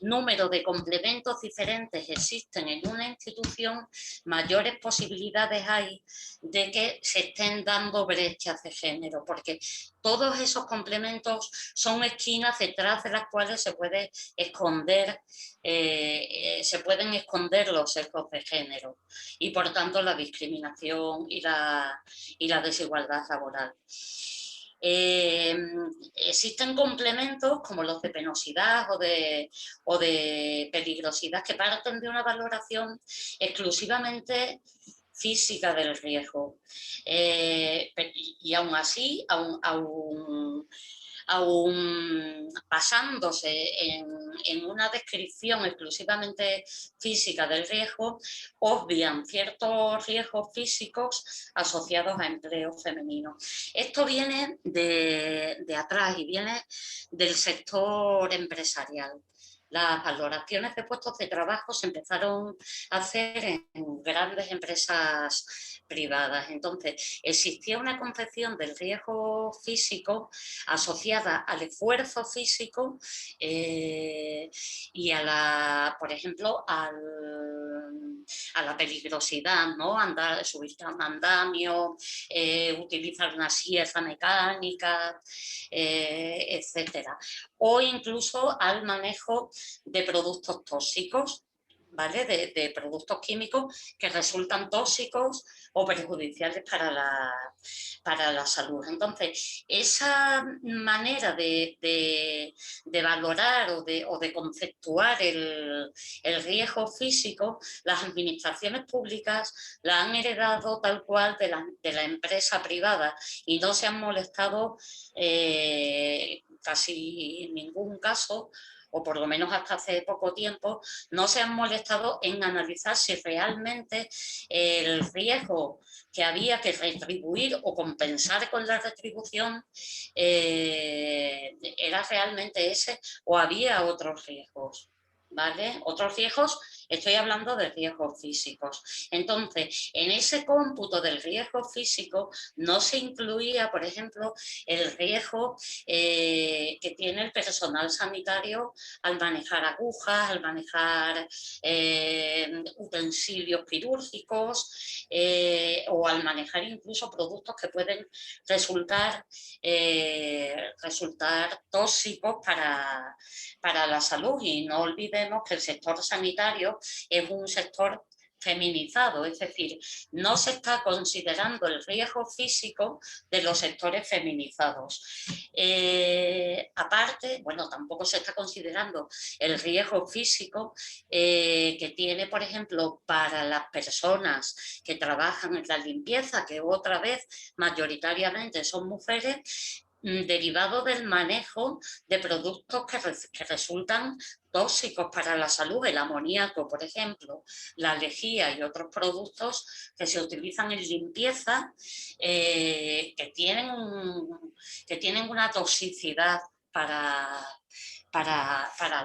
Speaker 1: número de complementos diferentes existen en una institución, mayores posibilidades hay de que se estén dando brechas de género, porque todos esos complementos son esquinas detrás de las cuales se pueden esconder los sesgos de género y por tanto la discriminación y la desigualdad laboral. Existen complementos como los de penosidad o de peligrosidad que parten de una valoración exclusivamente física del riesgo. Y aún así, aún basándose en una descripción exclusivamente física del riesgo, obvian ciertos riesgos físicos asociados a empleo femenino. Esto viene de atrás y viene del sector empresarial. Las valoraciones de puestos de trabajo se empezaron a hacer en grandes empresas privadas. Entonces, existía una concepción del riesgo físico asociada al esfuerzo físico y por ejemplo, a la peligrosidad, ¿no? Subirte a un andamio, utilizar una sierra mecánica, etcétera. O incluso al manejo de productos tóxicos, ¿vale? De productos químicos que resultan tóxicos o perjudiciales para la salud. Entonces, esa manera de valorar o de conceptuar el riesgo físico, las administraciones públicas la han heredado tal cual de la empresa privada y no se han molestado casi en ningún caso, o por lo menos hasta hace poco tiempo, no se han molestado en analizar si realmente el riesgo que había que retribuir o compensar con la retribución era realmente ese o había otros riesgos. ¿Vale? Otros riesgos, estoy hablando de riesgos físicos. Entonces, en ese cómputo del riesgo físico no se incluía, por ejemplo, el riesgo que tiene el personal sanitario al manejar agujas, al manejar utensilios quirúrgicos o al manejar incluso productos que pueden resultar tóxicos para la salud. Y no olvidemos que el sector sanitario es un sector feminizado, es decir, no se está considerando el riesgo físico de los sectores feminizados. Aparte, bueno, tampoco se está considerando el riesgo físico que tiene, por ejemplo, para las personas que trabajan en la limpieza, que otra vez mayoritariamente son mujeres, derivado del manejo de productos que resultan tóxicos para la salud, el amoníaco, por ejemplo, la lejía y otros productos que se utilizan en limpieza que tienen una toxicidad para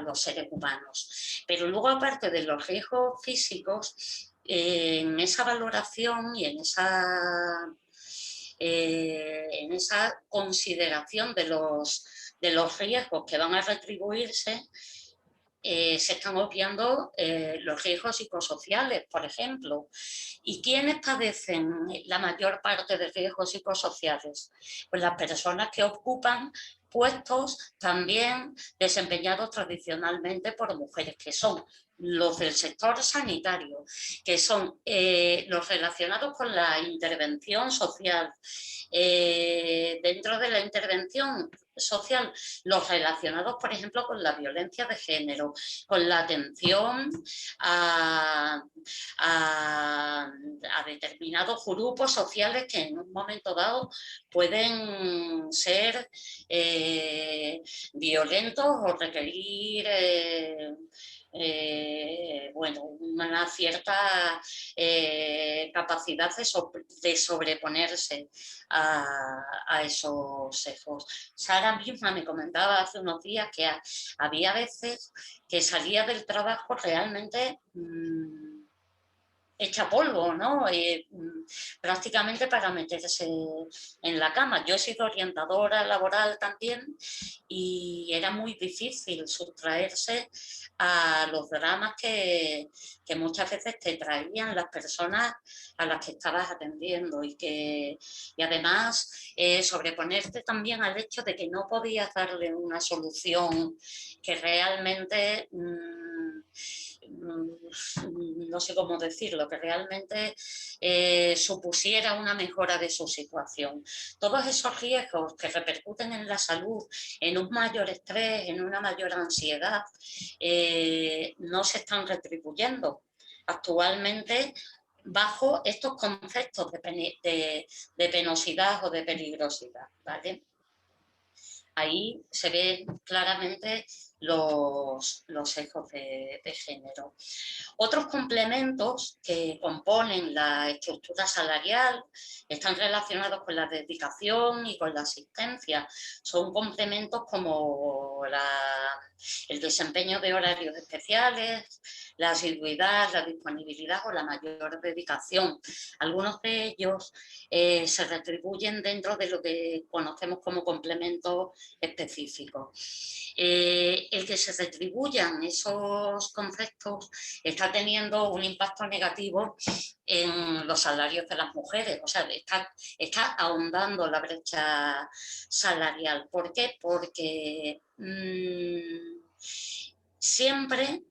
Speaker 1: los seres humanos. Pero luego, aparte de los riesgos físicos, en esa valoración y en esa consideración de los riesgos que van a retribuirse, se están obviando los riesgos psicosociales, por ejemplo. ¿Y quiénes padecen la mayor parte de riesgos psicosociales? Pues las personas que ocupan puestos también desempeñados tradicionalmente por mujeres, que son los del sector sanitario, que son los relacionados con la intervención social. Dentro de la intervención social, los relacionados, por ejemplo, con la violencia de género, con la atención a determinados grupos sociales que en un momento dado pueden ser violentos o requerir bueno, una cierta capacidad de sobreponerse a esos sesgos. Sara misma me comentaba hace unos días que había veces que salía del trabajo realmente hecha polvo, ¿no? Prácticamente para meterse en la cama. Yo he sido orientadora laboral también y era muy difícil sustraerse a los dramas que muchas veces te traían las personas a las que estabas atendiendo y además sobreponerte también al hecho de que no podías darle una solución que realmente no sé cómo decirlo, que realmente supusiera una mejora de su situación. Todos esos riesgos que repercuten en la salud, en un mayor estrés, en una mayor ansiedad, no se están retribuyendo actualmente bajo estos conceptos de penosidad o de peligrosidad, ¿vale? Ahí se ven claramente los sesgos de género. Otros complementos que componen la estructura salarial están relacionados con la dedicación y con la asistencia. Son complementos como el desempeño de horarios especiales, la asiduidad, la disponibilidad o la mayor dedicación. Algunos de ellos se retribuyen dentro de lo que conocemos como complementos específicos. El que se retribuyan esos conceptos está teniendo un impacto negativo en los salarios de las mujeres, o sea, está ahondando la brecha salarial. ¿Por qué? Porque siempre,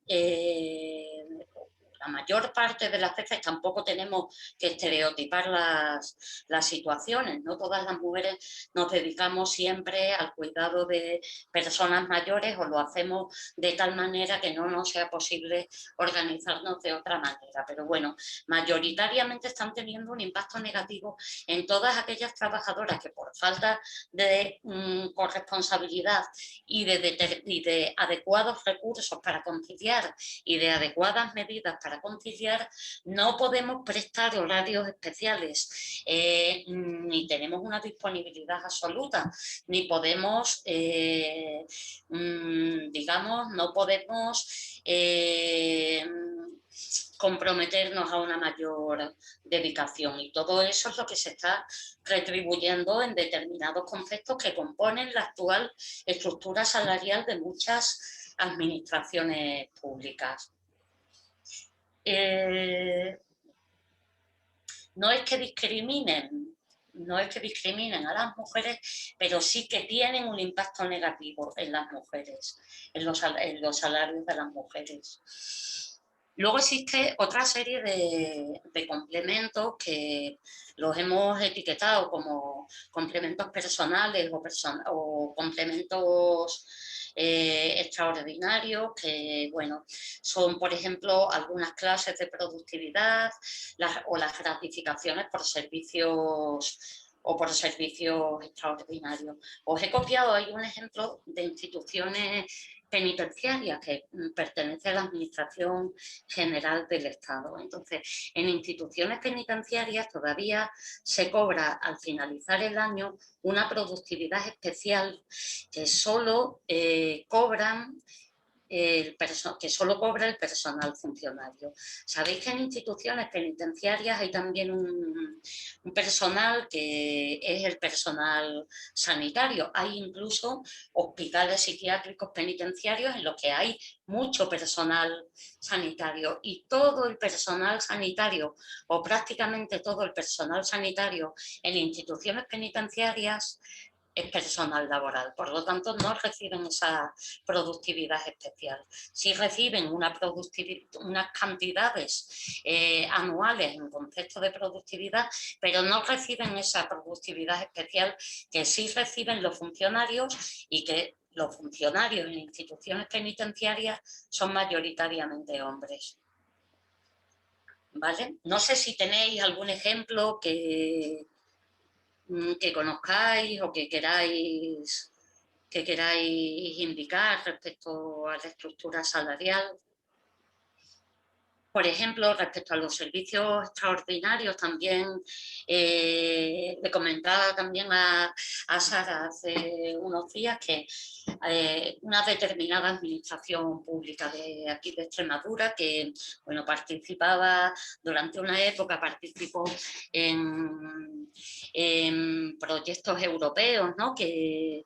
Speaker 1: la mayor parte de las veces tampoco tenemos que estereotipar las situaciones, no todas las mujeres nos dedicamos siempre al cuidado de personas mayores o lo hacemos de tal manera que no nos sea posible organizarnos de otra manera, pero bueno, mayoritariamente están teniendo un impacto negativo en todas aquellas trabajadoras que por falta de corresponsabilidad y de adecuados recursos para conciliar y de adecuadas medidas para conciliar, no podemos prestar horarios especiales, ni tenemos una disponibilidad absoluta, ni podemos, digamos, no podemos comprometernos a una mayor dedicación, y todo eso es lo que se está retribuyendo en determinados conceptos que componen la actual estructura salarial de muchas administraciones públicas. No es que discriminen a las mujeres, pero sí que tienen un impacto negativo en las mujeres, en los salarios de las mujeres. Luego existe otra serie de complementos que los hemos etiquetado como complementos personales o complementos extraordinarios, que bueno, son por ejemplo algunas clases de productividad o las gratificaciones por servicios extraordinarios. Os he copiado ahí un ejemplo de instituciones penitenciarias que pertenece a la Administración General del Estado. Entonces, en instituciones penitenciarias todavía se cobra al finalizar el año una productividad especial que solo cobra el personal funcionario. Sabéis que en instituciones penitenciarias hay también un personal que es el personal sanitario. Hay incluso hospitales psiquiátricos penitenciarios en los que hay mucho personal sanitario, y todo el personal sanitario o prácticamente todo el personal sanitario en instituciones penitenciarias es personal laboral, por lo tanto no reciben esa productividad especial. Sí reciben unas cantidades anuales en concepto de productividad, pero no reciben esa productividad especial que sí reciben los funcionarios, y que los funcionarios en instituciones penitenciarias son mayoritariamente hombres. ¿vale? No sé si tenéis algún ejemplo que conozcáis o que queráis indicar respecto a la estructura salarial. Por ejemplo, respecto a los servicios extraordinarios, también le comentaba también a Sara hace unos días que una determinada administración pública de aquí de Extremadura, que bueno, participaba durante una época, participó en proyectos europeos, ¿no? que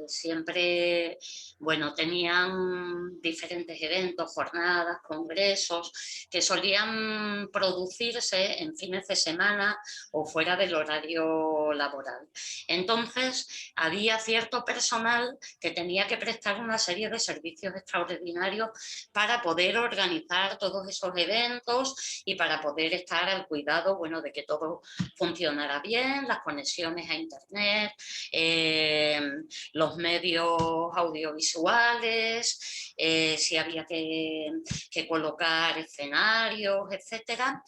Speaker 1: siempre bueno, tenían diferentes eventos, jornadas, congresos, que solían producirse en fines de semana o fuera del horario laboral. Entonces, había cierto personal que tenía que prestar una serie de servicios extraordinarios para poder organizar todos esos eventos y para poder estar al cuidado, bueno, de que todo funcionara bien, las conexiones a internet, los medios audiovisuales, si había que colocar escenarios, etcétera.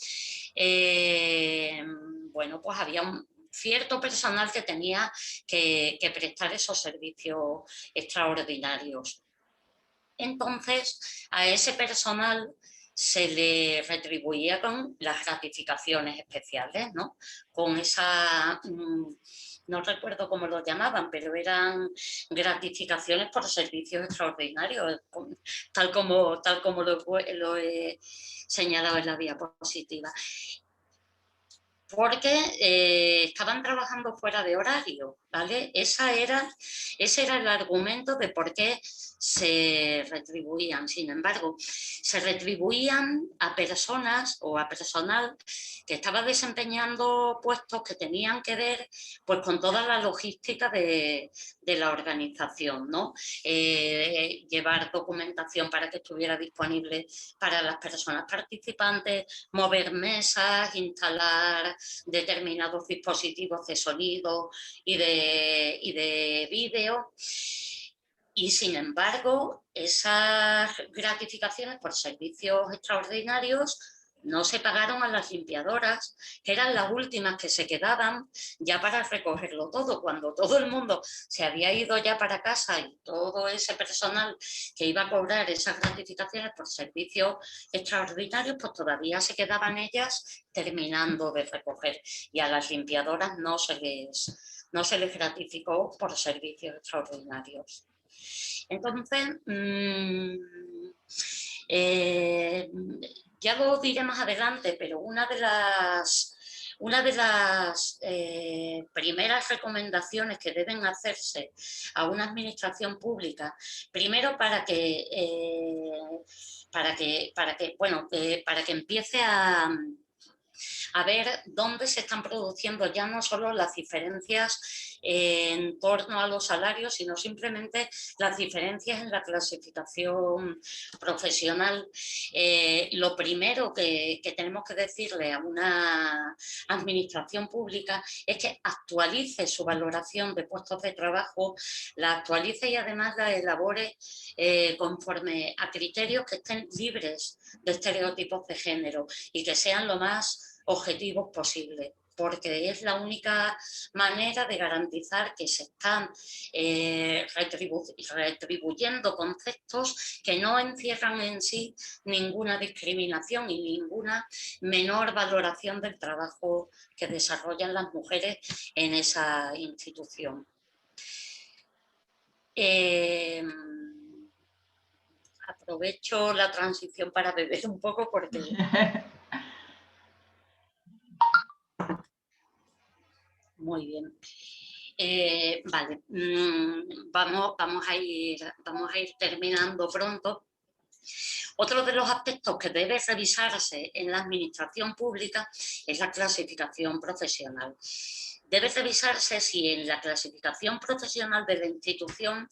Speaker 1: Bueno, pues había un cierto personal que tenía que prestar esos servicios extraordinarios. Entonces, a ese personal se le retribuía con las gratificaciones especiales, ¿no? Con esa, no recuerdo cómo lo llamaban, pero eran gratificaciones por servicios extraordinarios, tal como lo he señalado en la diapositiva. Porque estaban trabajando fuera de horario, ¿vale? Ese era el argumento de por qué se retribuían. Sin embargo, se retribuían a personas o a personal que estaba desempeñando puestos que tenían que ver pues, con toda la logística de la organización, ¿no? Llevar documentación para que estuviera disponible para las personas participantes, mover mesas, instalar determinados dispositivos de sonido y de vídeo. Y sin embargo, esas gratificaciones por servicios extraordinarios no se pagaron a las limpiadoras, que eran las últimas que se quedaban ya para recogerlo todo. Cuando todo el mundo se había ido ya para casa y todo ese personal que iba a cobrar esas gratificaciones por servicios extraordinarios, pues todavía se quedaban ellas terminando de recoger. Y a las limpiadoras no se les gratificó por servicios extraordinarios. Entonces, ya lo diré más adelante, pero una de las primeras recomendaciones que deben hacerse a una administración pública, primero para que empiece a ver dónde se están produciendo ya no solo las diferencias en torno a los salarios, sino simplemente las diferencias en la clasificación profesional. Lo primero que tenemos que decirle a una administración pública es que actualice su valoración de puestos de trabajo, la actualice y además la elabore conforme a criterios que estén libres de estereotipos de género y que sean lo más objetivos posible, porque es la única manera de garantizar que se están retribuyendo conceptos que no encierran en sí ninguna discriminación y ninguna menor valoración del trabajo que desarrollan las mujeres en esa institución. Aprovecho la transición para beber un poco porque... Muy bien. Vale, vamos a ir terminando pronto. Otro de los aspectos que debe revisarse en la administración pública es la clasificación profesional. Debe revisarse si en la clasificación profesional de la institución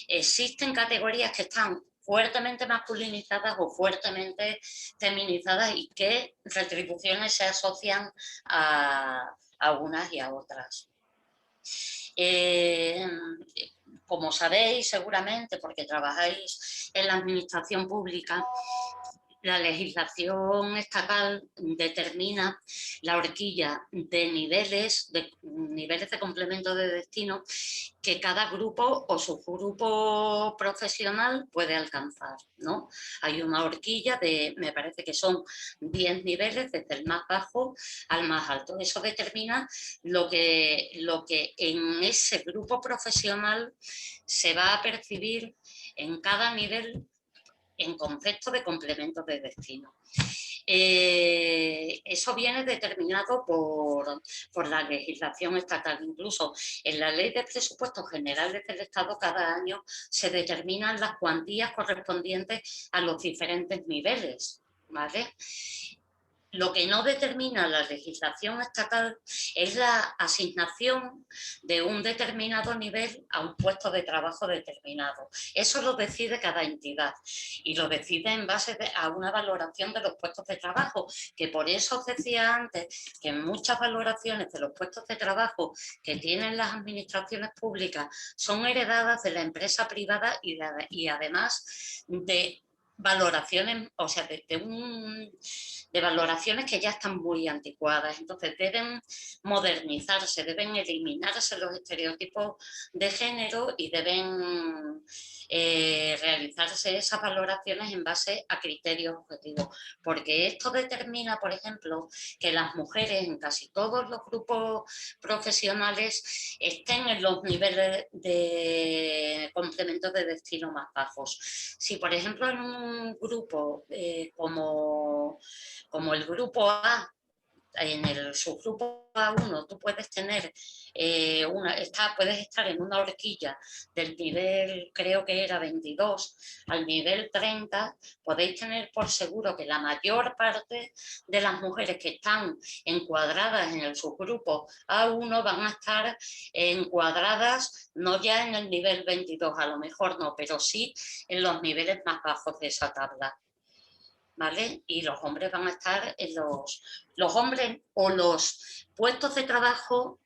Speaker 1: existen categorías que están fuertemente masculinizadas o fuertemente feminizadas y qué retribuciones se asocian a unas y a otras. Como sabéis seguramente, porque trabajáis en la administración pública, La legislación estatal determina la horquilla de niveles de complemento de destino que cada grupo o subgrupo profesional puede alcanzar, ¿no? Hay una horquilla de, me parece que son 10 niveles, desde el más bajo al más alto. Eso determina lo que en ese grupo profesional se va a percibir en cada nivel en concepto de complementos de destino. Eso viene determinado por la legislación estatal. Incluso en la Ley de Presupuestos Generales del Estado cada año se determinan las cuantías correspondientes a los diferentes niveles, ¿vale? Lo que no determina la legislación estatal es la asignación de un determinado nivel a un puesto de trabajo determinado. Eso lo decide cada entidad y lo decide en base a una valoración de los puestos de trabajo, que por eso os decía antes que en muchas valoraciones de los puestos de trabajo que tienen las administraciones públicas son heredadas de la empresa privada y además de valoraciones, o sea, de valoraciones que ya están muy anticuadas. Entonces deben modernizarse, deben eliminarse los estereotipos de género y deben realizarse esas valoraciones en base a criterios objetivos, porque esto determina, por ejemplo, que las mujeres en casi todos los grupos profesionales estén en los niveles de complementos de destino más bajos. Si, por ejemplo, en un grupo como el grupo A, en el subgrupo A1 tú puedes tener puedes estar en una horquilla del nivel, creo que era 22, al nivel 30, podéis tener por seguro que la mayor parte de las mujeres que están encuadradas en el subgrupo A1 van a estar encuadradas no ya en el nivel 22, a lo mejor no, pero sí en los niveles más bajos de esa tabla. ¿Vale? Y los hombres van a estar en los hombres o los puestos de trabajo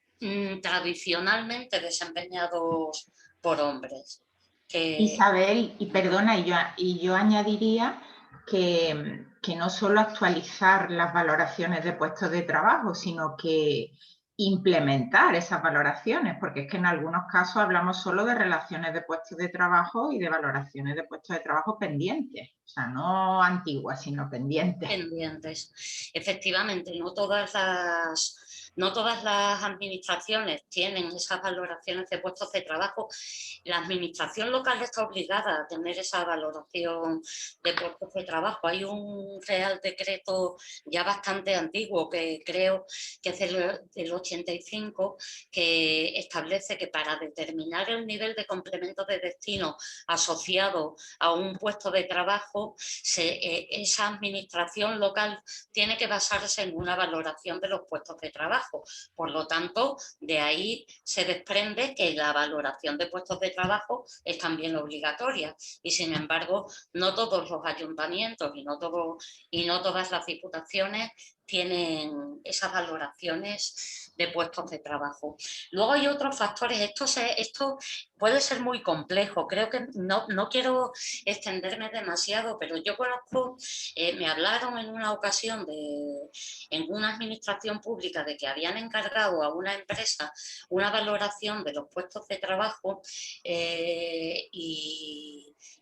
Speaker 1: tradicionalmente desempeñados por hombres.
Speaker 2: Isabel, y perdona, y yo añadiría que no solo actualizar las valoraciones de puestos de trabajo, sino que implementar esas valoraciones, porque es que en algunos casos hablamos solo de relaciones de puestos de trabajo y de valoraciones de puestos de trabajo pendientes, o sea, no antiguas, sino pendientes.
Speaker 1: Pendientes. Efectivamente, no todas las administraciones tienen esas valoraciones de puestos de trabajo. La administración local está obligada a tener esa valoración de puestos de trabajo. Hay un Real Decreto ya bastante antiguo, que creo que es del 85, que establece que para determinar el nivel de complemento de destino asociado a un puesto de trabajo, esa administración local tiene que basarse en una valoración de los puestos de trabajo. Por lo tanto, de ahí se desprende que la valoración de puestos de trabajo es también obligatoria y, sin embargo, no todos los ayuntamientos y no todas las diputaciones tienen esas valoraciones de puestos de trabajo. Luego hay otros factores. Esto puede ser muy complejo. Creo que no quiero extenderme demasiado, pero yo conozco, me hablaron en una ocasión en una administración pública de que habían encargado a una empresa una valoración de los puestos de trabajo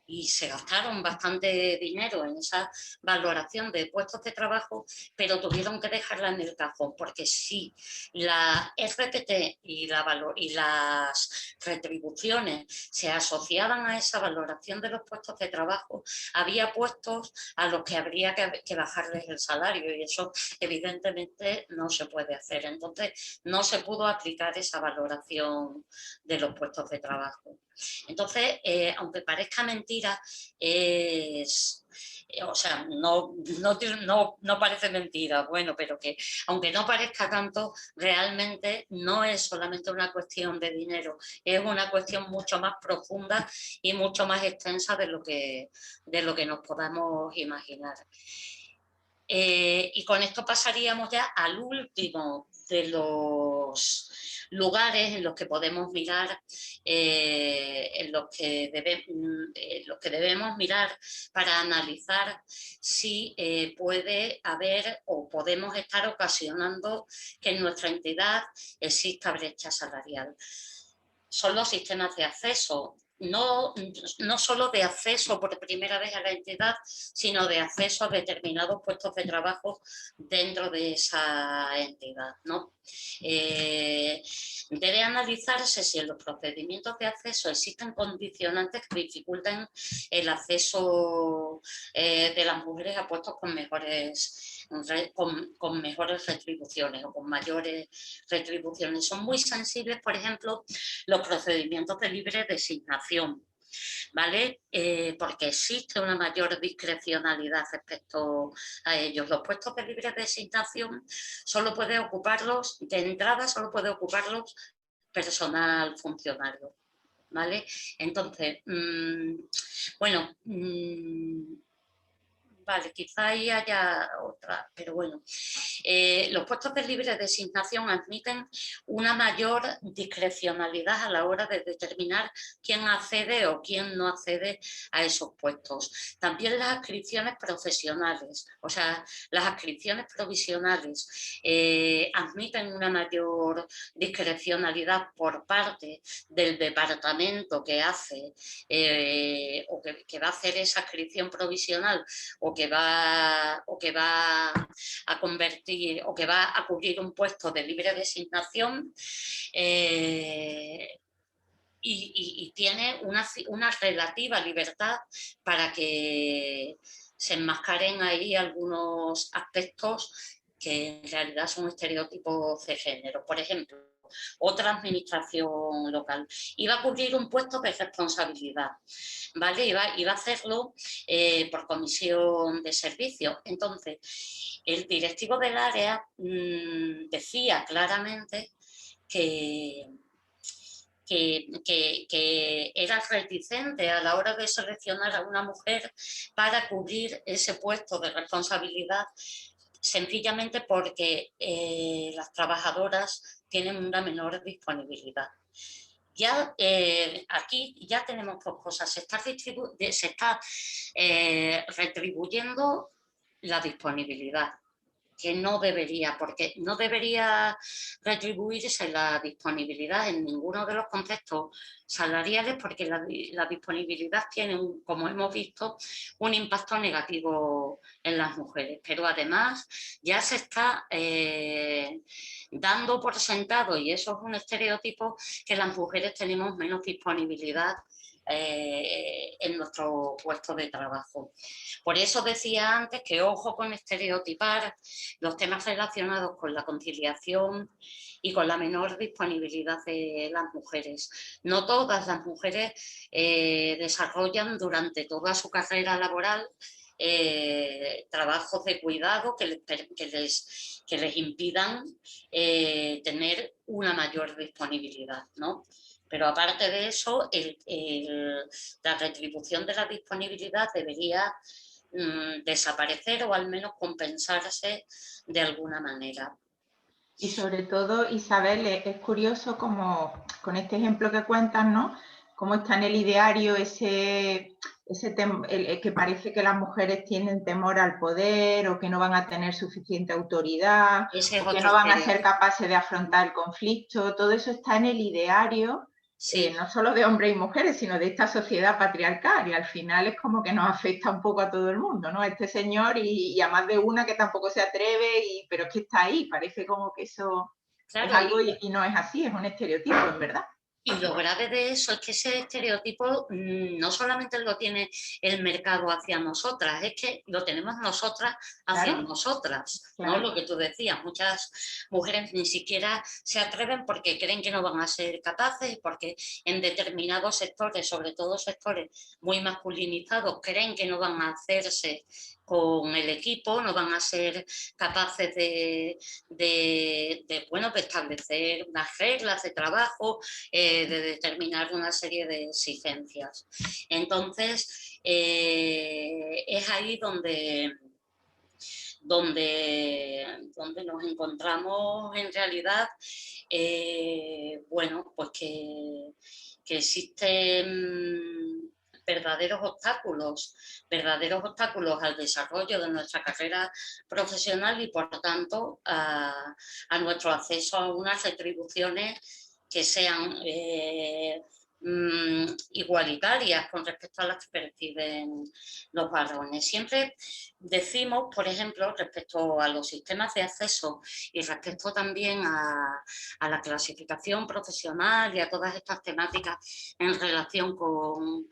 Speaker 1: y se gastaron bastante dinero en esa valoración de puestos de trabajo, pero tuvieron que dejarla en el cajón, porque si la RPT y las retribuciones se asociaban a esa valoración de los puestos de trabajo, había puestos a los que habría que bajarles el salario y eso evidentemente no se puede hacer. Entonces no se pudo aplicar esa valoración de los puestos de trabajo. Entonces, aunque parezca mentira, o sea, no parece mentira, bueno, pero que aunque no parezca tanto, realmente no es solamente una cuestión de dinero, es una cuestión mucho más profunda y mucho más extensa de lo que nos podamos imaginar. Y con esto pasaríamos ya al último de los lugares en los que podemos mirar, en los que debemos mirar para analizar si puede haber o podemos estar ocasionando que en nuestra entidad exista brecha salarial. Son los sistemas de acceso, no solo de acceso por primera vez a la entidad, sino de acceso a determinados puestos de trabajo dentro de esa entidad, ¿no? Debe analizarse si en los procedimientos de acceso existen condicionantes que dificulten el acceso de las mujeres a puestos con mejores retribuciones o con mayores retribuciones. Son muy sensibles, por ejemplo, los procedimientos de libre designación, ¿vale? Porque existe una mayor discrecionalidad respecto a ellos. Los puestos de libre designación solo puede ocuparlos, de entrada solo puede ocuparlos personal funcionario, ¿vale? Entonces, bueno, vale, quizá ahí haya otra, pero bueno. Los puestos de libre designación admiten una mayor discrecionalidad a la hora de determinar quién accede o quién no accede a esos puestos. También las adscripciones profesionales, o sea, las adscripciones provisionales admiten una mayor discrecionalidad por parte del departamento que hace o que va a hacer esa adscripción provisional o que va a convertir o que va a cubrir un puesto de libre designación y tiene una relativa libertad para que se enmascaren ahí algunos aspectos que en realidad son estereotipos de género. Por ejemplo, otra administración local iba a cubrir un puesto de responsabilidad, ¿vale? Iba a hacerlo por comisión de servicios. Entonces, el directivo del área decía claramente que era reticente a la hora de seleccionar a una mujer para cubrir ese puesto de responsabilidad, sencillamente porque las trabajadoras tienen una menor disponibilidad. Ya aquí ya tenemos dos cosas. Se está retribuyendo la disponibilidad, que no debería, porque no debería retribuirse la disponibilidad en ninguno de los conceptos salariales, porque la disponibilidad tiene, como hemos visto, un impacto negativo en las mujeres. Pero además ya se está dando por sentado, y eso es un estereotipo, que las mujeres tenemos menos disponibilidad en nuestro puesto de trabajo. Por eso decía antes que ojo con estereotipar los temas relacionados con la conciliación y con la menor disponibilidad de las mujeres. No todas las mujeres desarrollan durante toda su carrera laboral trabajos de cuidado que les impidan tener una mayor disponibilidad, ¿no? Pero aparte de eso, la retribución de la disponibilidad debería desaparecer o al menos compensarse de alguna manera.
Speaker 2: Y sobre todo, Isabel, es curioso como con este ejemplo que cuentas, ¿no? Cómo está en el ideario que parece que las mujeres tienen temor al poder o que no van a tener suficiente autoridad o que no van a ser capaces de afrontar el conflicto. Todo eso está en el ideario, sí. No solo de hombres y mujeres, sino de esta sociedad patriarcal, y al final es como que nos afecta un poco a todo el mundo, ¿no? A este señor y a más de una que tampoco se atreve, pero es que está ahí, parece como que eso claro, es algo y no es así, es un estereotipo, en verdad.
Speaker 1: Y lo grave de eso es que ese estereotipo no solamente lo tiene el mercado hacia nosotras, es que lo tenemos nosotras hacia claro. nosotras, claro. ¿no? Lo que tú decías, muchas mujeres ni siquiera se atreven porque creen que no van a ser capaces, porque en determinados sectores, sobre todo sectores muy masculinizados, creen que no van a hacerse con el equipo, no van a ser capaces de establecer unas reglas de trabajo, de determinar una serie de exigencias. Entonces, es ahí donde nos encontramos en realidad bueno, pues que existen verdaderos obstáculos al desarrollo de nuestra carrera profesional y, por tanto, a nuestro acceso a unas retribuciones que sean igualitarias con respecto a las que perciben los varones. Siempre decimos, por ejemplo, respecto a los sistemas de acceso y respecto también a la clasificación profesional y a todas estas temáticas en relación con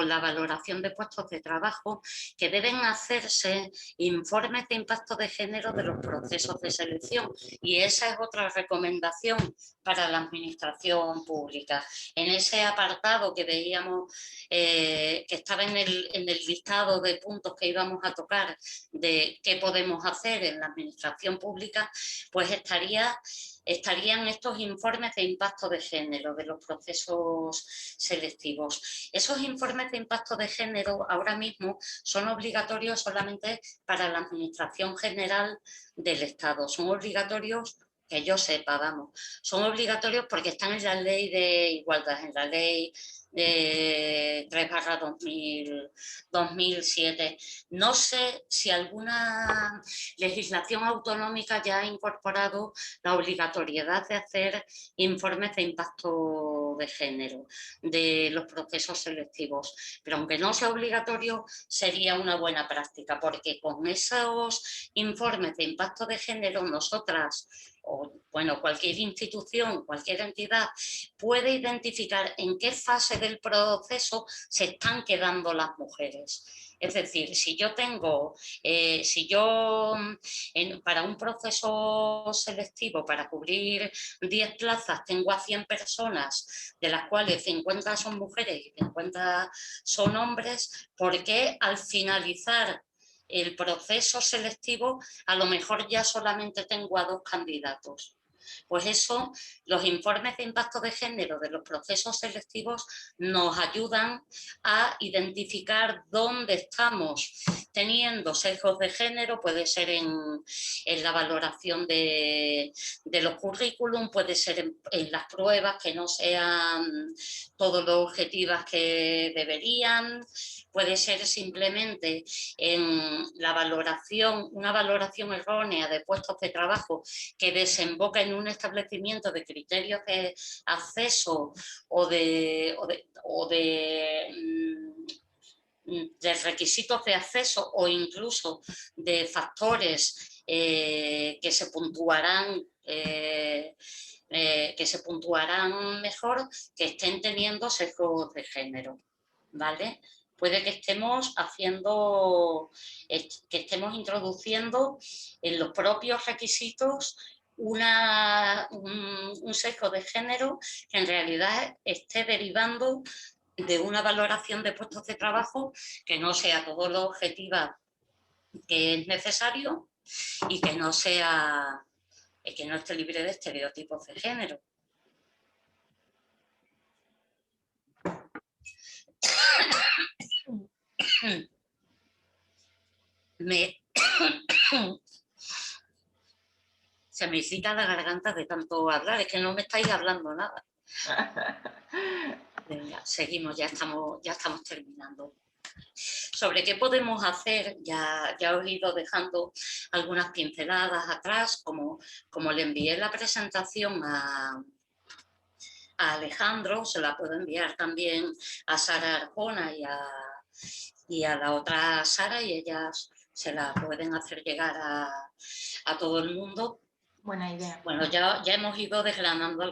Speaker 1: la valoración de puestos de trabajo, que deben hacerse informes de impacto de género de los procesos de selección, y esa es otra recomendación para la administración pública. En ese apartado que veíamos que estaba en el listado de puntos que íbamos a tocar de qué podemos hacer en la administración pública, pues estarían estos informes de impacto de género de los procesos selectivos. Esos informes de impacto de género ahora mismo son obligatorios solamente para la Administración General del Estado. Son obligatorios, que yo sepa, vamos, son obligatorios porque están en la Ley de Igualdad, en la Ley de 3/2007. No sé si alguna legislación autonómica ya ha incorporado la obligatoriedad de hacer informes de impacto de género de los procesos selectivos, pero aunque no sea obligatorio, sería una buena práctica, porque con esos informes de impacto de género nosotras, o bueno, cualquier institución, cualquier entidad puede identificar en qué fase del proceso se están quedando las mujeres. Es decir, si yo para un proceso selectivo, para cubrir 10 plazas, tengo a 100 personas, de las cuales 50 son mujeres y 50 son hombres, ¿por qué al finalizar el proceso selectivo a lo mejor ya solamente tengo a 2 candidatos? Pues eso, los informes de impacto de género de los procesos selectivos nos ayudan a identificar dónde estamos teniendo sesgos de género. Puede ser en la valoración de los currículum, puede ser en las pruebas que no sean todo lo objetivas que deberían, puede ser simplemente en la valoración, una valoración errónea de puestos de trabajo que desemboca en un establecimiento de criterios de acceso o de requisitos de acceso, o incluso de factores que se puntuarán mejor, que estén teniendo sesgos de género, ¿vale? Puede que estemos introduciendo en los propios requisitos un sesgo de género que en realidad esté derivando de una valoración de puestos de trabajo que no sea todo lo objetiva que es necesario y que no esté libre de estereotipos de género. Se me excita la garganta de tanto hablar, es que no me estáis hablando nada. Venga, seguimos, ya estamos terminando. Sobre qué podemos hacer, ya os he ido dejando algunas pinceladas atrás, como le envié la presentación a Alejandro, se la puedo enviar también a Sara Arjona y a la otra Sara, y ellas se la pueden hacer llegar a todo el mundo.
Speaker 2: Buena idea.
Speaker 1: Bueno, ya hemos ido desgranando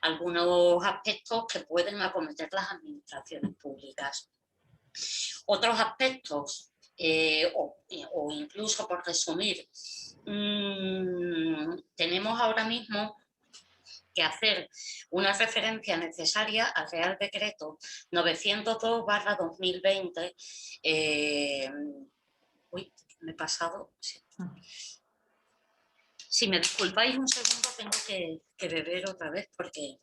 Speaker 1: algunos aspectos que pueden acometer las administraciones públicas. Otros aspectos, o incluso por resumir, tenemos ahora mismo que hacer una referencia necesaria al Real Decreto 902/2020. Uy, me he pasado. Sí. Si me disculpáis un segundo, tengo que beber otra vez porque...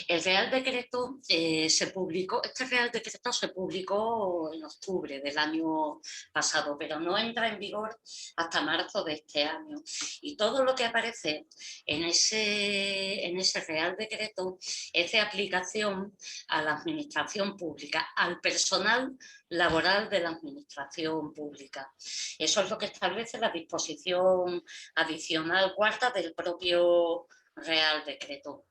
Speaker 1: El Real Decreto se publicó, este Real Decreto se publicó en octubre del año pasado, pero no entra en vigor hasta marzo de este año. Y todo lo que aparece en ese Real Decreto es de aplicación a la administración pública, al personal laboral de la administración pública. Eso es lo que establece la disposición adicional cuarta del propio Real Decreto.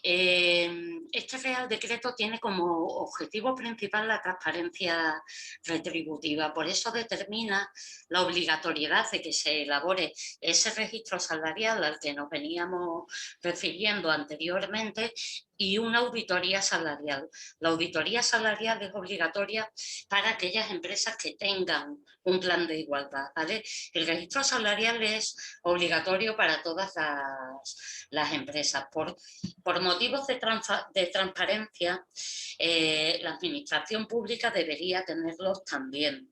Speaker 1: Este Real Decreto tiene como objetivo principal la transparencia retributiva, por eso determina la obligatoriedad de que se elabore ese registro salarial al que nos veníamos refiriendo anteriormente y una auditoría salarial. La auditoría salarial es obligatoria para aquellas empresas que tengan un plan de igualdad, ¿vale? El registro salarial es obligatorio para todas las empresas. Por motivos de transparencia, la administración pública debería tenerlos también.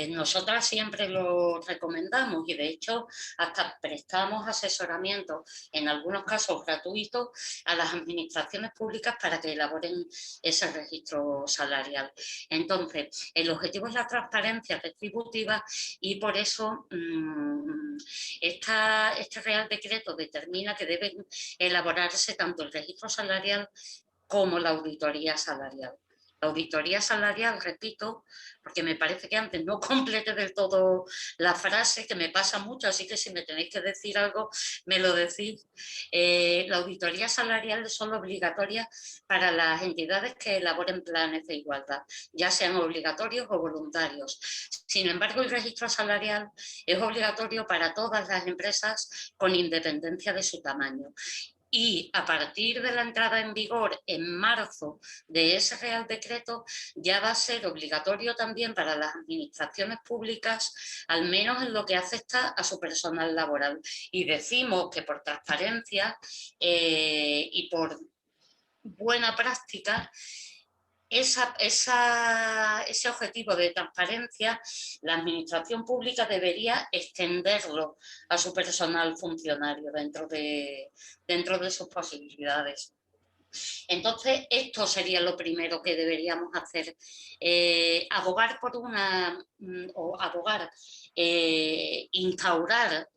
Speaker 1: Nosotras siempre lo recomendamos y de hecho hasta prestamos asesoramiento, en algunos casos gratuitos, a las administraciones públicas para que elaboren ese registro salarial. Entonces, el objetivo es la transparencia retributiva y por eso este Real Decreto determina que deben elaborarse tanto el registro salarial como la auditoría salarial. La auditoría salarial, repito, porque me parece que antes no completé del todo la frase, que me pasa mucho, así que si me tenéis que decir algo, me lo decís. La auditoría salarial es solo obligatoria para las entidades que elaboren planes de igualdad, ya sean obligatorios o voluntarios. Sin embargo, el registro salarial es obligatorio para todas las empresas con independencia de su tamaño. Y a partir de la entrada en vigor en marzo de ese Real Decreto ya va a ser obligatorio también para las administraciones públicas, al menos en lo que afecta a su personal laboral. Y decimos que por transparencia y por buena práctica, ese objetivo de transparencia, la administración pública debería extenderlo a su personal funcionario dentro de sus posibilidades. Entonces, esto sería lo primero que deberíamos hacer, abogar por instaurar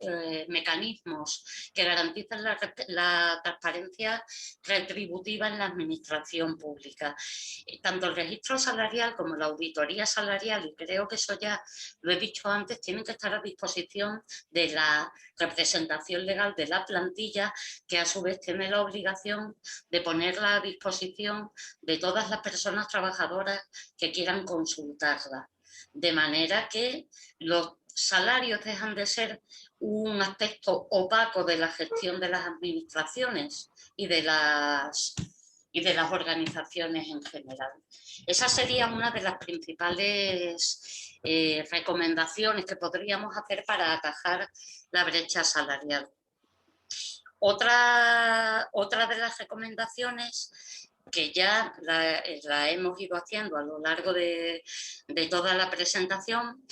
Speaker 1: mecanismos que garanticen la transparencia retributiva en la administración pública. Tanto el registro salarial como la auditoría salarial, y creo que eso ya lo he dicho antes, tienen que estar a disposición de la representación legal de la plantilla, que a su vez tiene la obligación de ponerla a disposición de todas las personas trabajadoras que quieran consultarla. De manera que los salarios dejan de ser un aspecto opaco de la gestión de las administraciones y de las organizaciones en general. Esa sería una de las principales recomendaciones que podríamos hacer para atajar la brecha salarial. Otra de las recomendaciones, que ya la hemos ido haciendo a lo largo de toda la presentación,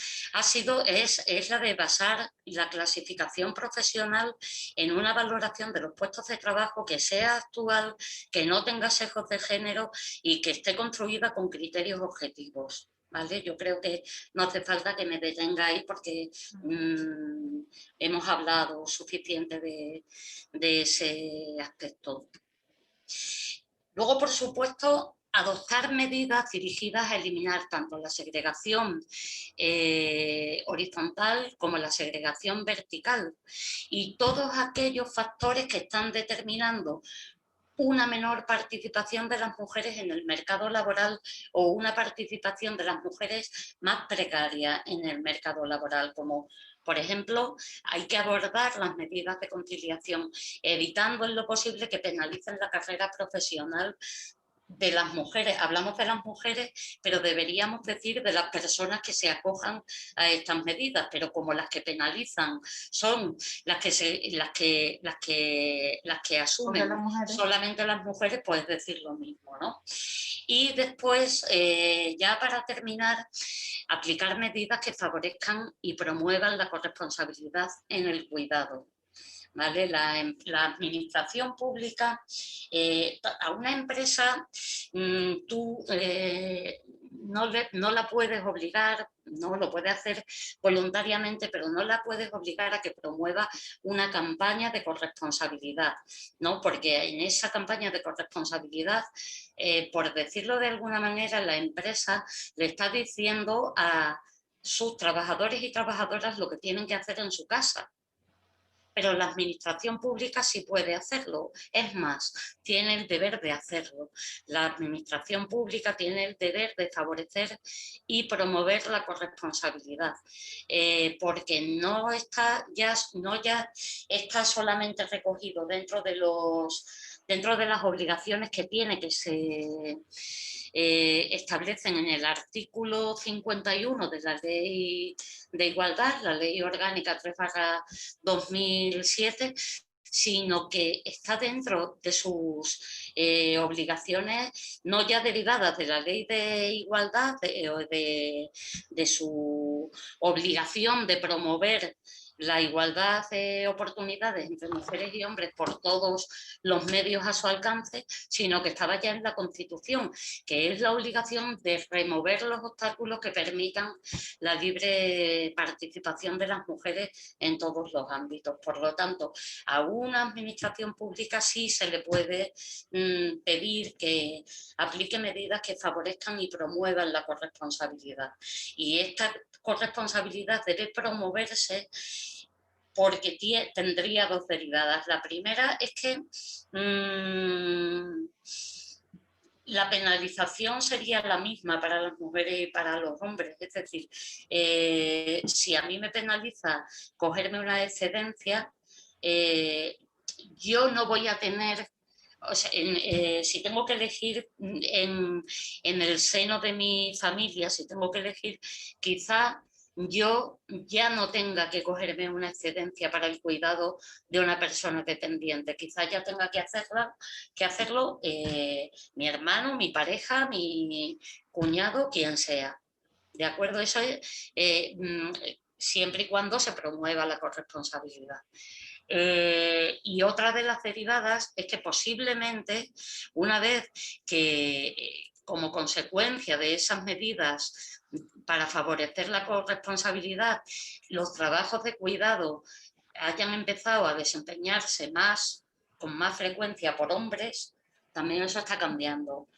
Speaker 1: es la de basar la clasificación profesional en una valoración de los puestos de trabajo que sea actual, que no tenga sesgos de género y que esté construida con criterios objetivos. ¿Vale? Yo creo que no hace falta que me detenga ahí porque hemos hablado suficiente de ese aspecto. Luego, por supuesto, adoptar medidas dirigidas a eliminar tanto la segregación horizontal como la segregación vertical y todos aquellos factores que están determinando una menor participación de las mujeres en el mercado laboral o una participación de las mujeres más precaria en el mercado laboral, como por ejemplo, hay que abordar las medidas de conciliación, evitando en lo posible que penalicen la carrera profesional de las mujeres. Hablamos de las mujeres, pero deberíamos decir de las personas que se acojan a estas medidas, pero como las que penalizan son las que asumen solamente las mujeres, pues decir lo mismo, ¿no? Y después, ya para terminar, aplicar medidas que favorezcan y promuevan la corresponsabilidad en el cuidado. ¿vale? La administración pública, a una empresa tú no la puedes obligar, no lo puede hacer voluntariamente, pero no la puedes obligar a que promueva una campaña de corresponsabilidad, ¿no? Porque en esa campaña de corresponsabilidad, por decirlo de alguna manera, la empresa le está diciendo a sus trabajadores y trabajadoras lo que tienen que hacer en su casa. Pero la administración pública sí puede hacerlo. Es más, tiene el deber de hacerlo. La administración pública tiene el deber de favorecer y promover la corresponsabilidad, porque no está está solamente recogido dentro de las obligaciones que tiene, que se establecen en el artículo 51 de la Ley de Igualdad, la Ley Orgánica 3/2007, sino que está dentro de sus obligaciones, no ya derivadas de la Ley de Igualdad, de su obligación de promover la igualdad de oportunidades entre mujeres y hombres por todos los medios a su alcance, sino que estaba ya en la Constitución, que es la obligación de remover los obstáculos que permitan la libre participación de las mujeres en todos los ámbitos. Por lo tanto, a una administración pública sí se le puede pedir que aplique medidas que favorezcan y promuevan la corresponsabilidad. Y esta corresponsabilidad debe promoverse porque tendría dos derivadas. La primera es que la penalización sería la misma para las mujeres y para los hombres. Es decir, si a mí me penaliza cogerme una excedencia, yo no voy a tener, o sea, si tengo que elegir en el seno de mi familia, si tengo que elegir, quizá yo ya no tenga que cogerme una excedencia para el cuidado de una persona dependiente. Quizá ya tenga que hacerlo mi hermano, mi pareja, mi cuñado, quien sea. ¿De acuerdo? Eso es siempre y cuando se promueva la corresponsabilidad. Y otra de las derivadas es que posiblemente, una vez que, como consecuencia de esas medidas para favorecer la corresponsabilidad, los trabajos de cuidado hayan empezado a desempeñarse con más frecuencia por hombres, también eso está cambiando.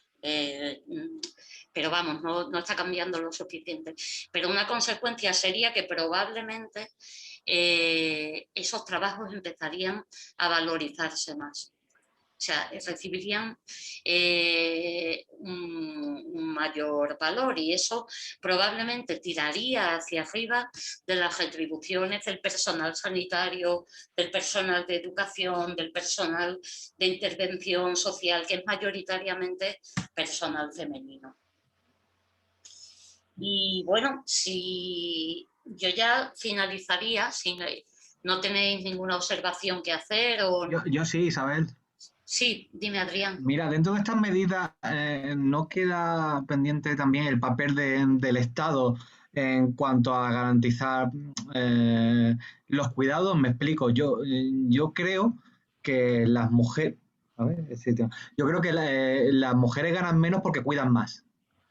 Speaker 1: Pero vamos, no está cambiando lo suficiente. Pero una consecuencia sería que probablemente esos trabajos empezarían a valorizarse más. O sea, recibirían un mayor valor y eso probablemente tiraría hacia arriba de las retribuciones del personal sanitario, del personal de educación, del personal de intervención social, que es mayoritariamente personal femenino. Y bueno, si yo ya finalizaría, si no tenéis ninguna observación que hacer o...
Speaker 3: Yo sí, Isabel.
Speaker 1: Sí, dime, Adrián.
Speaker 3: Mira, dentro de estas medidas no queda pendiente también el papel del Estado en cuanto a garantizar los cuidados. Me explico. Yo creo que las mujeres, a ver, yo creo que las mujeres ganan menos porque cuidan más.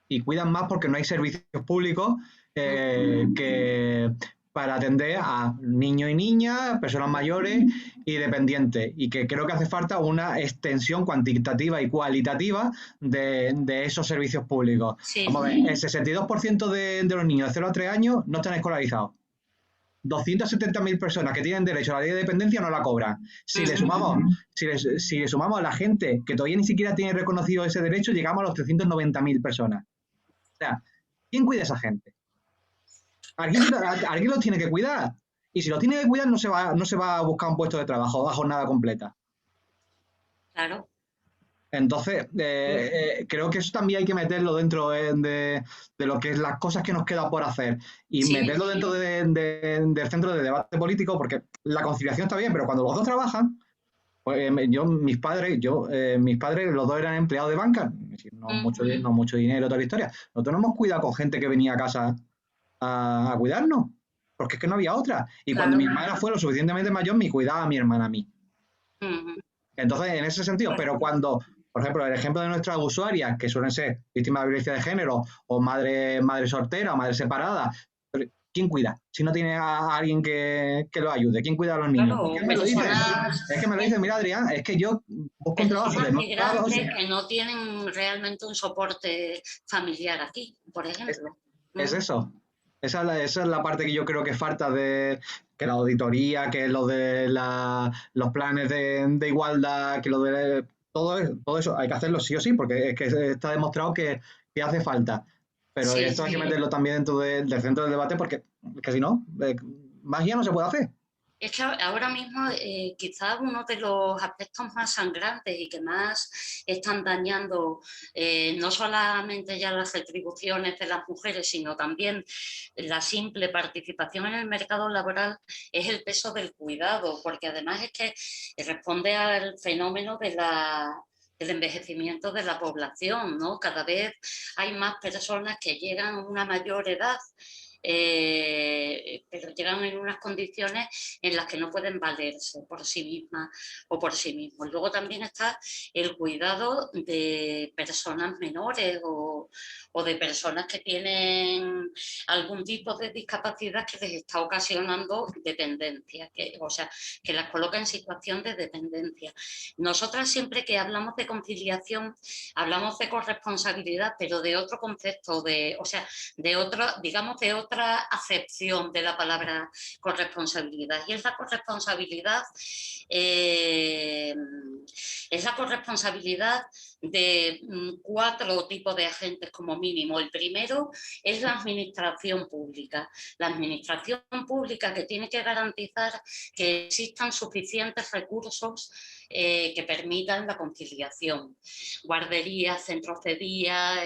Speaker 3: Y cuidan más porque no hay servicios públicos que para atender a niños y niñas, personas mayores y dependientes. Y que creo que hace falta una extensión cuantitativa y cualitativa de esos servicios públicos.
Speaker 1: Sí.
Speaker 3: Vamos a ver, el 62% de los niños de 0 a 3 años no están escolarizados. 270.000 personas que tienen derecho a la ley de dependencia no la cobran. Si le sumamos a la gente que todavía ni siquiera tiene reconocido ese derecho, llegamos a los 390.000 personas. O sea, ¿quién cuida a esa gente? Alguien los tiene que cuidar. Y si los tiene que cuidar, no se va a buscar un puesto de trabajo a jornada completa.
Speaker 1: Claro.
Speaker 3: Entonces, creo que eso también hay que meterlo dentro de lo que es las cosas que nos queda por hacer y sí, meterlo dentro del centro de debate político, porque la conciliación está bien, pero cuando los dos trabajan, pues mis padres, los dos eran empleados de banca, no mucho dinero, toda la historia. Nosotros no hemos cuidado con gente que venía a casa a cuidarnos. porque es que no había otra. Y
Speaker 1: Claro.
Speaker 3: cuando mi hermana fue lo suficientemente mayor, me cuidaba a mi hermana a mí.
Speaker 1: Ujú.
Speaker 3: Entonces, en ese sentido, pero cuando, por ejemplo, el ejemplo de nuestras usuarias, que suelen ser víctimas de violencia de género, o madre soltera, o madre separada, ¿quién cuida? Si no tiene a alguien que lo ayude, ¿quién cuida a los niños?
Speaker 1: Claro,
Speaker 3: ¿Por qué me lo dices?
Speaker 1: personas,
Speaker 3: Es que me lo dice, mira, Adrián, es que yo busco un trabajo de
Speaker 1: personas
Speaker 3: 9 a 12.
Speaker 1: migrantes que no tienen realmente un soporte familiar aquí, por
Speaker 3: Es,
Speaker 1: ejemplo.
Speaker 3: es eso. Esa es la parte que yo creo que falta de que la auditoría, que lo de los planes de igualdad, que lo de todo eso, hay que hacerlo sí o sí, porque es que está demostrado que hace falta. Pero
Speaker 1: Sí,
Speaker 3: esto hay que meterlo también dentro del centro del debate, porque que si no, magia no se puede hacer.
Speaker 1: es que ahora mismo quizás uno de los aspectos más sangrantes y que más están dañando no solamente ya las retribuciones de las mujeres, sino también la simple participación en el mercado laboral es el peso del cuidado, porque además es que responde al fenómeno del envejecimiento de la población, ¿no? Cada vez hay más personas que llegan a una mayor edad, pero llegan en unas condiciones en las que no pueden valerse por sí mismas o por sí mismos. Luego también está el cuidado de personas menores o de personas que tienen algún tipo de discapacidad que les está ocasionando dependencia, o sea, que las coloca en situación de dependencia. Nosotras siempre que hablamos de conciliación, hablamos de corresponsabilidad, pero de otro concepto, o sea, de otra, digamos, de otra acepción de la palabra corresponsabilidad. Y es la corresponsabilidad, eh, es la corresponsabilidad de 4 tipos de agentes como mínimo. El primero es la administración pública. La administración pública que tiene que garantizar que existan suficientes recursos que permitan la conciliación. Guarderías, centros de día,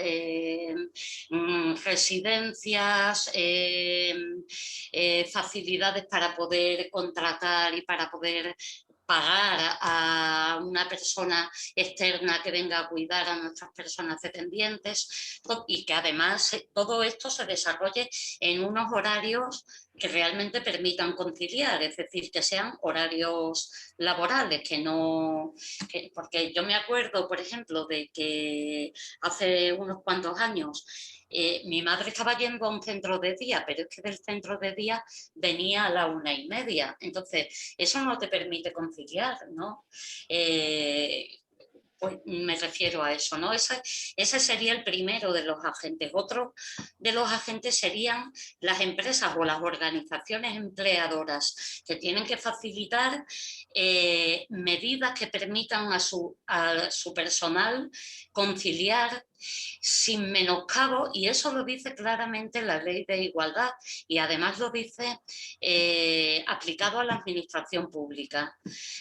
Speaker 1: residencias, facilidades para poder contratar y para poder pagar a una persona externa que venga a cuidar a nuestras personas dependientes y que además todo esto se desarrolle en unos horarios que realmente permitan conciliar, es decir, que sean horarios laborales, que no... porque yo me acuerdo, por ejemplo, de que hace unos cuantos años mi madre estaba yendo a un centro de día, pero es que del centro de día venía a la 1:30. Entonces, eso no te permite conciliar, ¿no? Pues me refiero a eso, ¿no? Ese sería el primero de los agentes. Otro de los agentes serían las empresas o las organizaciones empleadoras que tienen que facilitar medidas que permitan a su personal conciliar sin menoscabo, y eso lo dice claramente la Ley de Igualdad y además lo dice aplicado a la administración pública.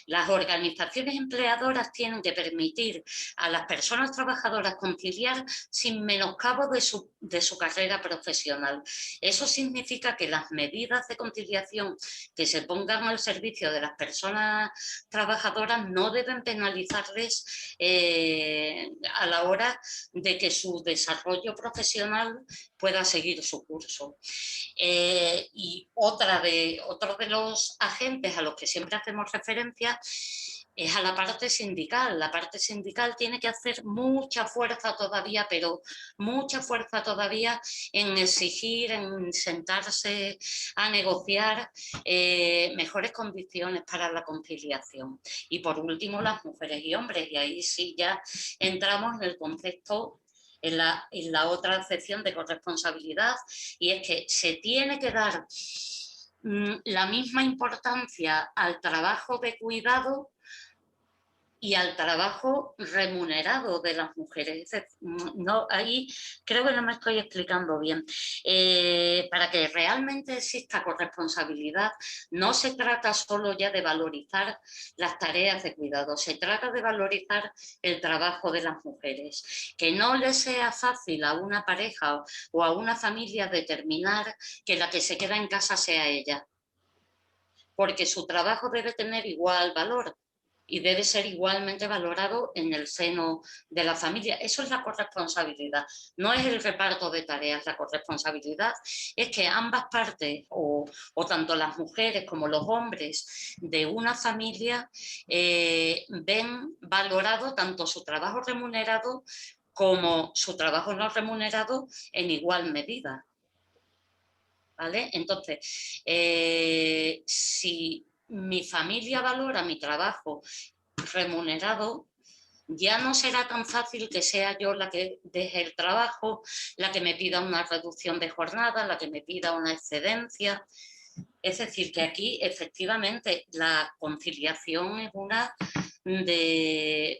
Speaker 1: Las organizaciones empleadoras tienen que permitir a las personas trabajadoras conciliar sin menoscabo de su carrera profesional. Eso significa que las medidas de conciliación que se pongan al servicio de las personas trabajadoras no deben penalizarles a la hora de que su desarrollo profesional pueda seguir su curso. Y otro de los agentes a los que siempre hacemos referencia es a la parte sindical. La parte sindical tiene que hacer mucha fuerza todavía, pero mucha fuerza todavía en exigir, en sentarse a negociar mejores condiciones para la conciliación. Y por último, las mujeres y hombres, y ahí sí ya entramos en el concepto, en la otra acepción de corresponsabilidad, y es que se tiene que dar la misma importancia al trabajo de cuidado y al trabajo remunerado de las mujeres. No, ahí creo que no me estoy explicando bien. Para que realmente exista corresponsabilidad, no se trata solo ya de valorizar las tareas de cuidado, se trata de valorizar el trabajo de las mujeres. Que no le sea fácil a una pareja o a una familia determinar que la que se queda en casa sea ella, porque su trabajo debe tener igual valor. y debe ser igualmente valorado en el seno de la familia. Eso es la corresponsabilidad, no es el reparto de tareas. La corresponsabilidad es que ambas partes, o tanto las mujeres como los hombres de una familia, ven valorado tanto su trabajo remunerado como su trabajo no remunerado en igual medida. ¿Vale? Entonces, si mi familia valora mi trabajo remunerado, ya no será tan fácil que sea yo la que deje el trabajo, la que me pida una reducción de jornada, la que me pida una excedencia. Es decir, que aquí efectivamente la conciliación es una de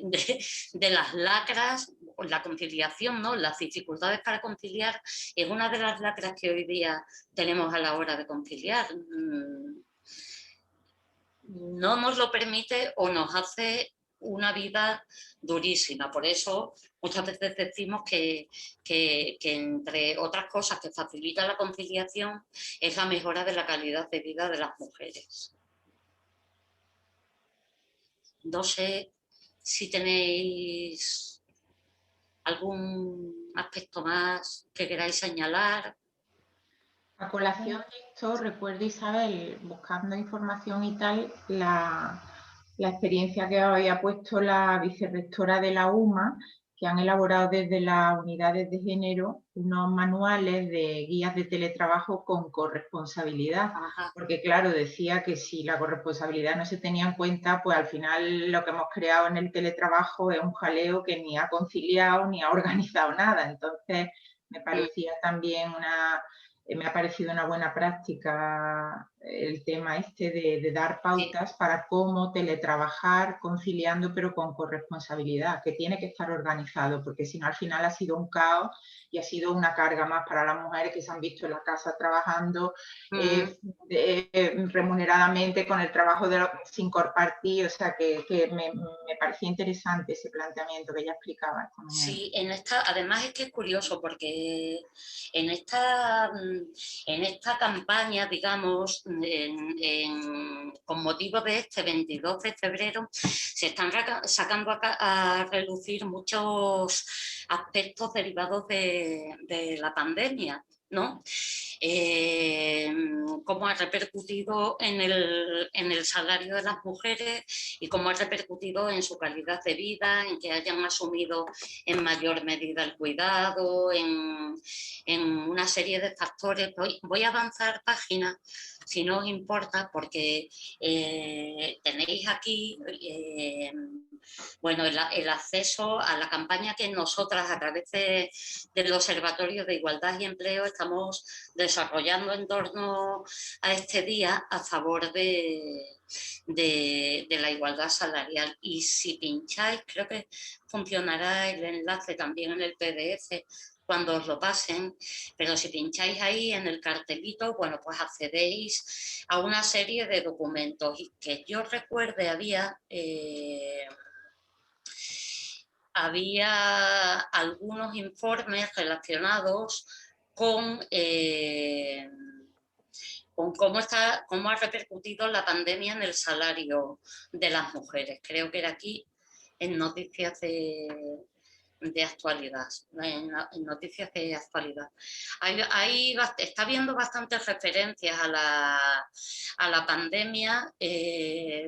Speaker 1: las lacras, la conciliación, ¿no? Las dificultades para conciliar es una de las lacras que hoy día tenemos a la hora de conciliar. No nos lo permite o nos hace una vida durísima. Por eso muchas veces decimos que entre otras cosas que facilita la conciliación es la mejora de la calidad de vida de las mujeres. No sé si tenéis algún aspecto más que queráis señalar.
Speaker 2: A colación de esto, recuerdo, Isabel, buscando información y tal, la experiencia que había puesto la vicerrectora de la UMA, que han elaborado desde las unidades de género unos manuales de guías de teletrabajo con corresponsabilidad.
Speaker 1: Ajá.
Speaker 2: Porque claro, decía que si la corresponsabilidad no se tenía en cuenta, pues al final lo que hemos creado en el teletrabajo es un jaleo que ni ha conciliado ni ha organizado nada. Entonces, me parecía también me ha parecido una buena práctica el tema este de dar pautas para cómo teletrabajar conciliando pero con corresponsabilidad, que tiene que estar organizado, porque si no al final ha sido un caos y ha sido una carga más para las mujeres que se han visto en la casa trabajando remuneradamente con el trabajo sin compartir. O sea que me parecía interesante ese planteamiento que ella explicaba esta mañana.
Speaker 1: Sí, además es que es curioso porque en esta campaña, digamos, con motivo de este 22 de febrero, se están sacando a relucir muchos aspectos derivados de la pandemia, ¿no? Cómo ha repercutido en el salario de las mujeres y cómo ha repercutido en su calidad de vida, en que hayan asumido en mayor medida el cuidado, en una serie de factores. Voy a avanzar páginas, si no os importa, porque tenéis aquí bueno, el acceso a la campaña que nosotras a través del Observatorio de Igualdad y Empleo estamos desarrollando en torno a este día a favor de la igualdad salarial. Y si pincháis, creo que funcionará el enlace también en el PDF cuando os lo pasen, pero si pincháis ahí en el cartelito, bueno, pues accedéis a una serie de documentos. Y que yo recuerde, había algunos informes relacionados con cómo ha repercutido la pandemia en el salario de las mujeres. Creo que era aquí en noticias de actualidad, en noticias de actualidad. Está habiendo bastantes referencias a la pandemia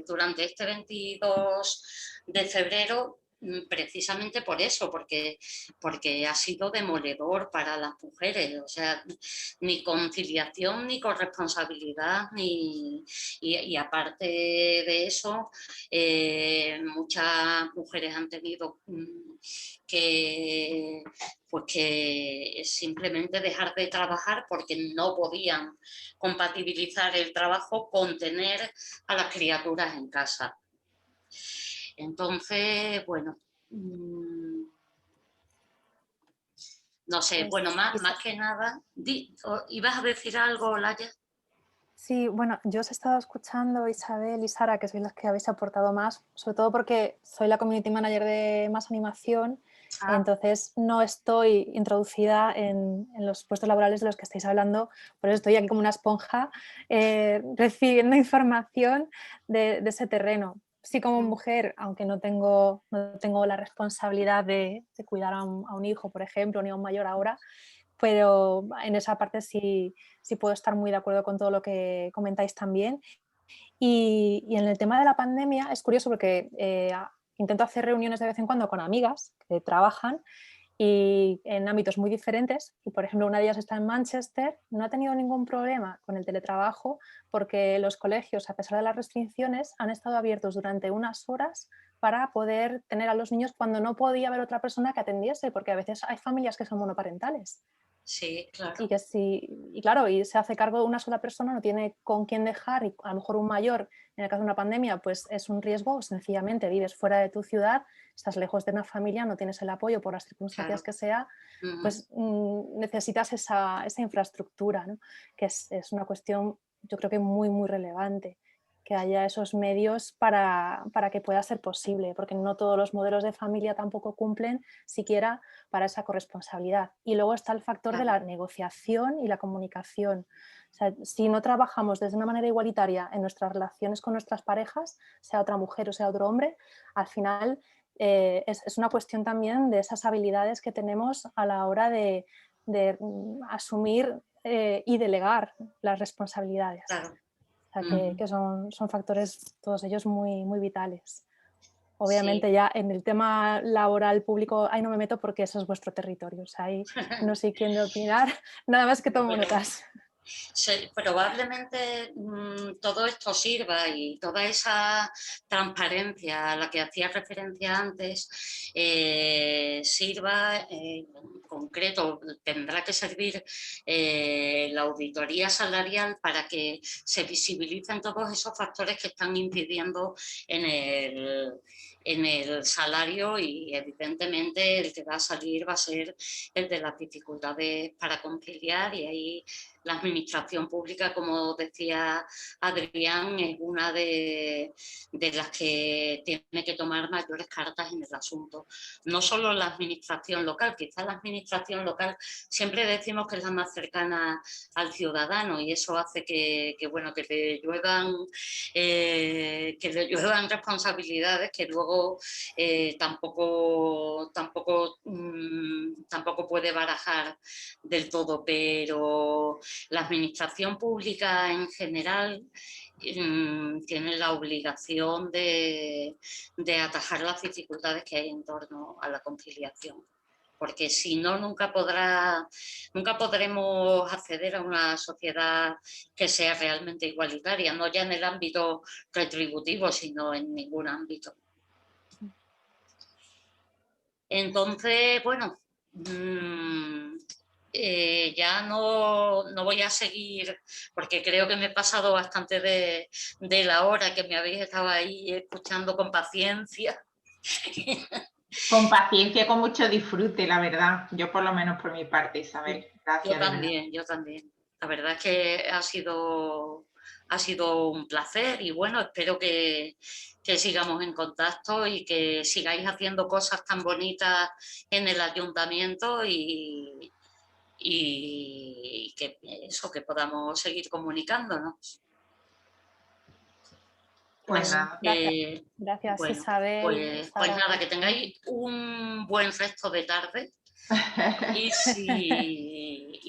Speaker 1: durante este 22 de febrero, precisamente por eso, porque ha sido demoledor para las mujeres. O sea, ni conciliación, ni corresponsabilidad, y aparte de eso, muchas mujeres han tenido que simplemente dejar de trabajar porque no podían compatibilizar el trabajo con tener a las criaturas en casa. Entonces, bueno, no sé,
Speaker 4: Pues,
Speaker 1: bueno, más que nada, ¿ibas a decir algo, Olaya?
Speaker 4: Sí, bueno, yo os he estado escuchando, Isabel y Sara, que sois las que habéis aportado más, sobre todo porque soy la community manager de Más Animación, entonces no estoy introducida en los puestos laborales de los que estáis hablando, por eso estoy aquí como una esponja recibiendo información de ese terreno. sí como mujer, aunque no tengo la responsabilidad de cuidar a un hijo, por ejemplo, ni a un mayor ahora, pero en esa parte sí puedo estar muy de acuerdo con todo lo que comentáis también. Y en el tema de la pandemia es curioso porque intento hacer reuniones de vez en cuando con amigas que trabajan y en ámbitos muy diferentes. Y por ejemplo, una de ellas está en Manchester, no ha tenido ningún problema con el teletrabajo porque los colegios, a pesar de las restricciones, han estado abiertos durante unas horas para poder tener a los niños cuando no podía haber otra persona que atendiese, porque a veces hay familias que son monoparentales.
Speaker 1: Sí, claro.
Speaker 4: Y claro, y se hace cargo de una sola persona, no tiene con quién dejar, y a lo mejor un mayor, en el caso de una pandemia, pues es un riesgo, sencillamente vives fuera de tu ciudad, estás lejos de una familia, no tienes el apoyo por las circunstancias que sea, pues necesitas esa infraestructura, ¿no? Que es una cuestión, yo creo que muy, muy relevante, que haya esos medios para que pueda ser posible, porque no todos los modelos de familia tampoco cumplen siquiera para esa corresponsabilidad. Y luego está el factor de la negociación y la comunicación. O sea, si no trabajamos desde una manera igualitaria en nuestras relaciones con nuestras parejas, sea otra mujer o sea otro hombre, al final es una cuestión también de esas habilidades que tenemos a la hora de asumir y delegar las responsabilidades.
Speaker 1: Claro.
Speaker 4: O sea, que son factores, todos ellos, muy, muy vitales. Obviamente
Speaker 1: Sí.
Speaker 4: ya en el tema laboral público, ahí no me meto porque eso es vuestro territorio. O sea, ahí no sé quién de opinar, nada más que tomo notas.
Speaker 1: Sí, probablemente todo esto sirva y toda esa transparencia a la que hacía referencia antes sirva, en concreto, tendrá que servir la auditoría salarial para que se visibilicen todos esos factores que están incidiendo en el salario, y evidentemente el que va a salir va a ser el de las dificultades para conciliar, y ahí la administración pública, como decía Adrián, es una de las que tiene que tomar mayores cartas en el asunto. No solo la administración local, quizás la administración local siempre decimos que es la más cercana al ciudadano, y eso hace que le lluevan responsabilidades que luego tampoco puede barajar del todo, pero la administración pública en general tiene la obligación de atajar las dificultades que hay en torno a la conciliación, porque si no, nunca podremos acceder a una sociedad que sea realmente igualitaria, no ya en el ámbito retributivo, sino en ningún ámbito. Entonces, bueno, ya no voy a seguir, porque creo que me he pasado bastante de la hora, que me habéis estado ahí escuchando con paciencia.
Speaker 2: Con paciencia, con mucho disfrute, la verdad. Yo por lo menos por mi parte, Isabel. Gracias.
Speaker 1: Yo también. La verdad es que ha sido un placer, y bueno, espero que sigamos en contacto y que sigáis haciendo cosas tan bonitas en el ayuntamiento, y que podamos seguir comunicándonos.
Speaker 2: Pues nada.
Speaker 4: Gracias,
Speaker 1: bueno,
Speaker 4: Isabel.
Speaker 1: Pues nada, que tengáis un buen resto de tarde. Y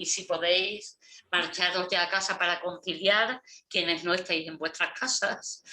Speaker 1: si podéis marcharos ya a casa para conciliar, quienes no estéis en vuestras casas.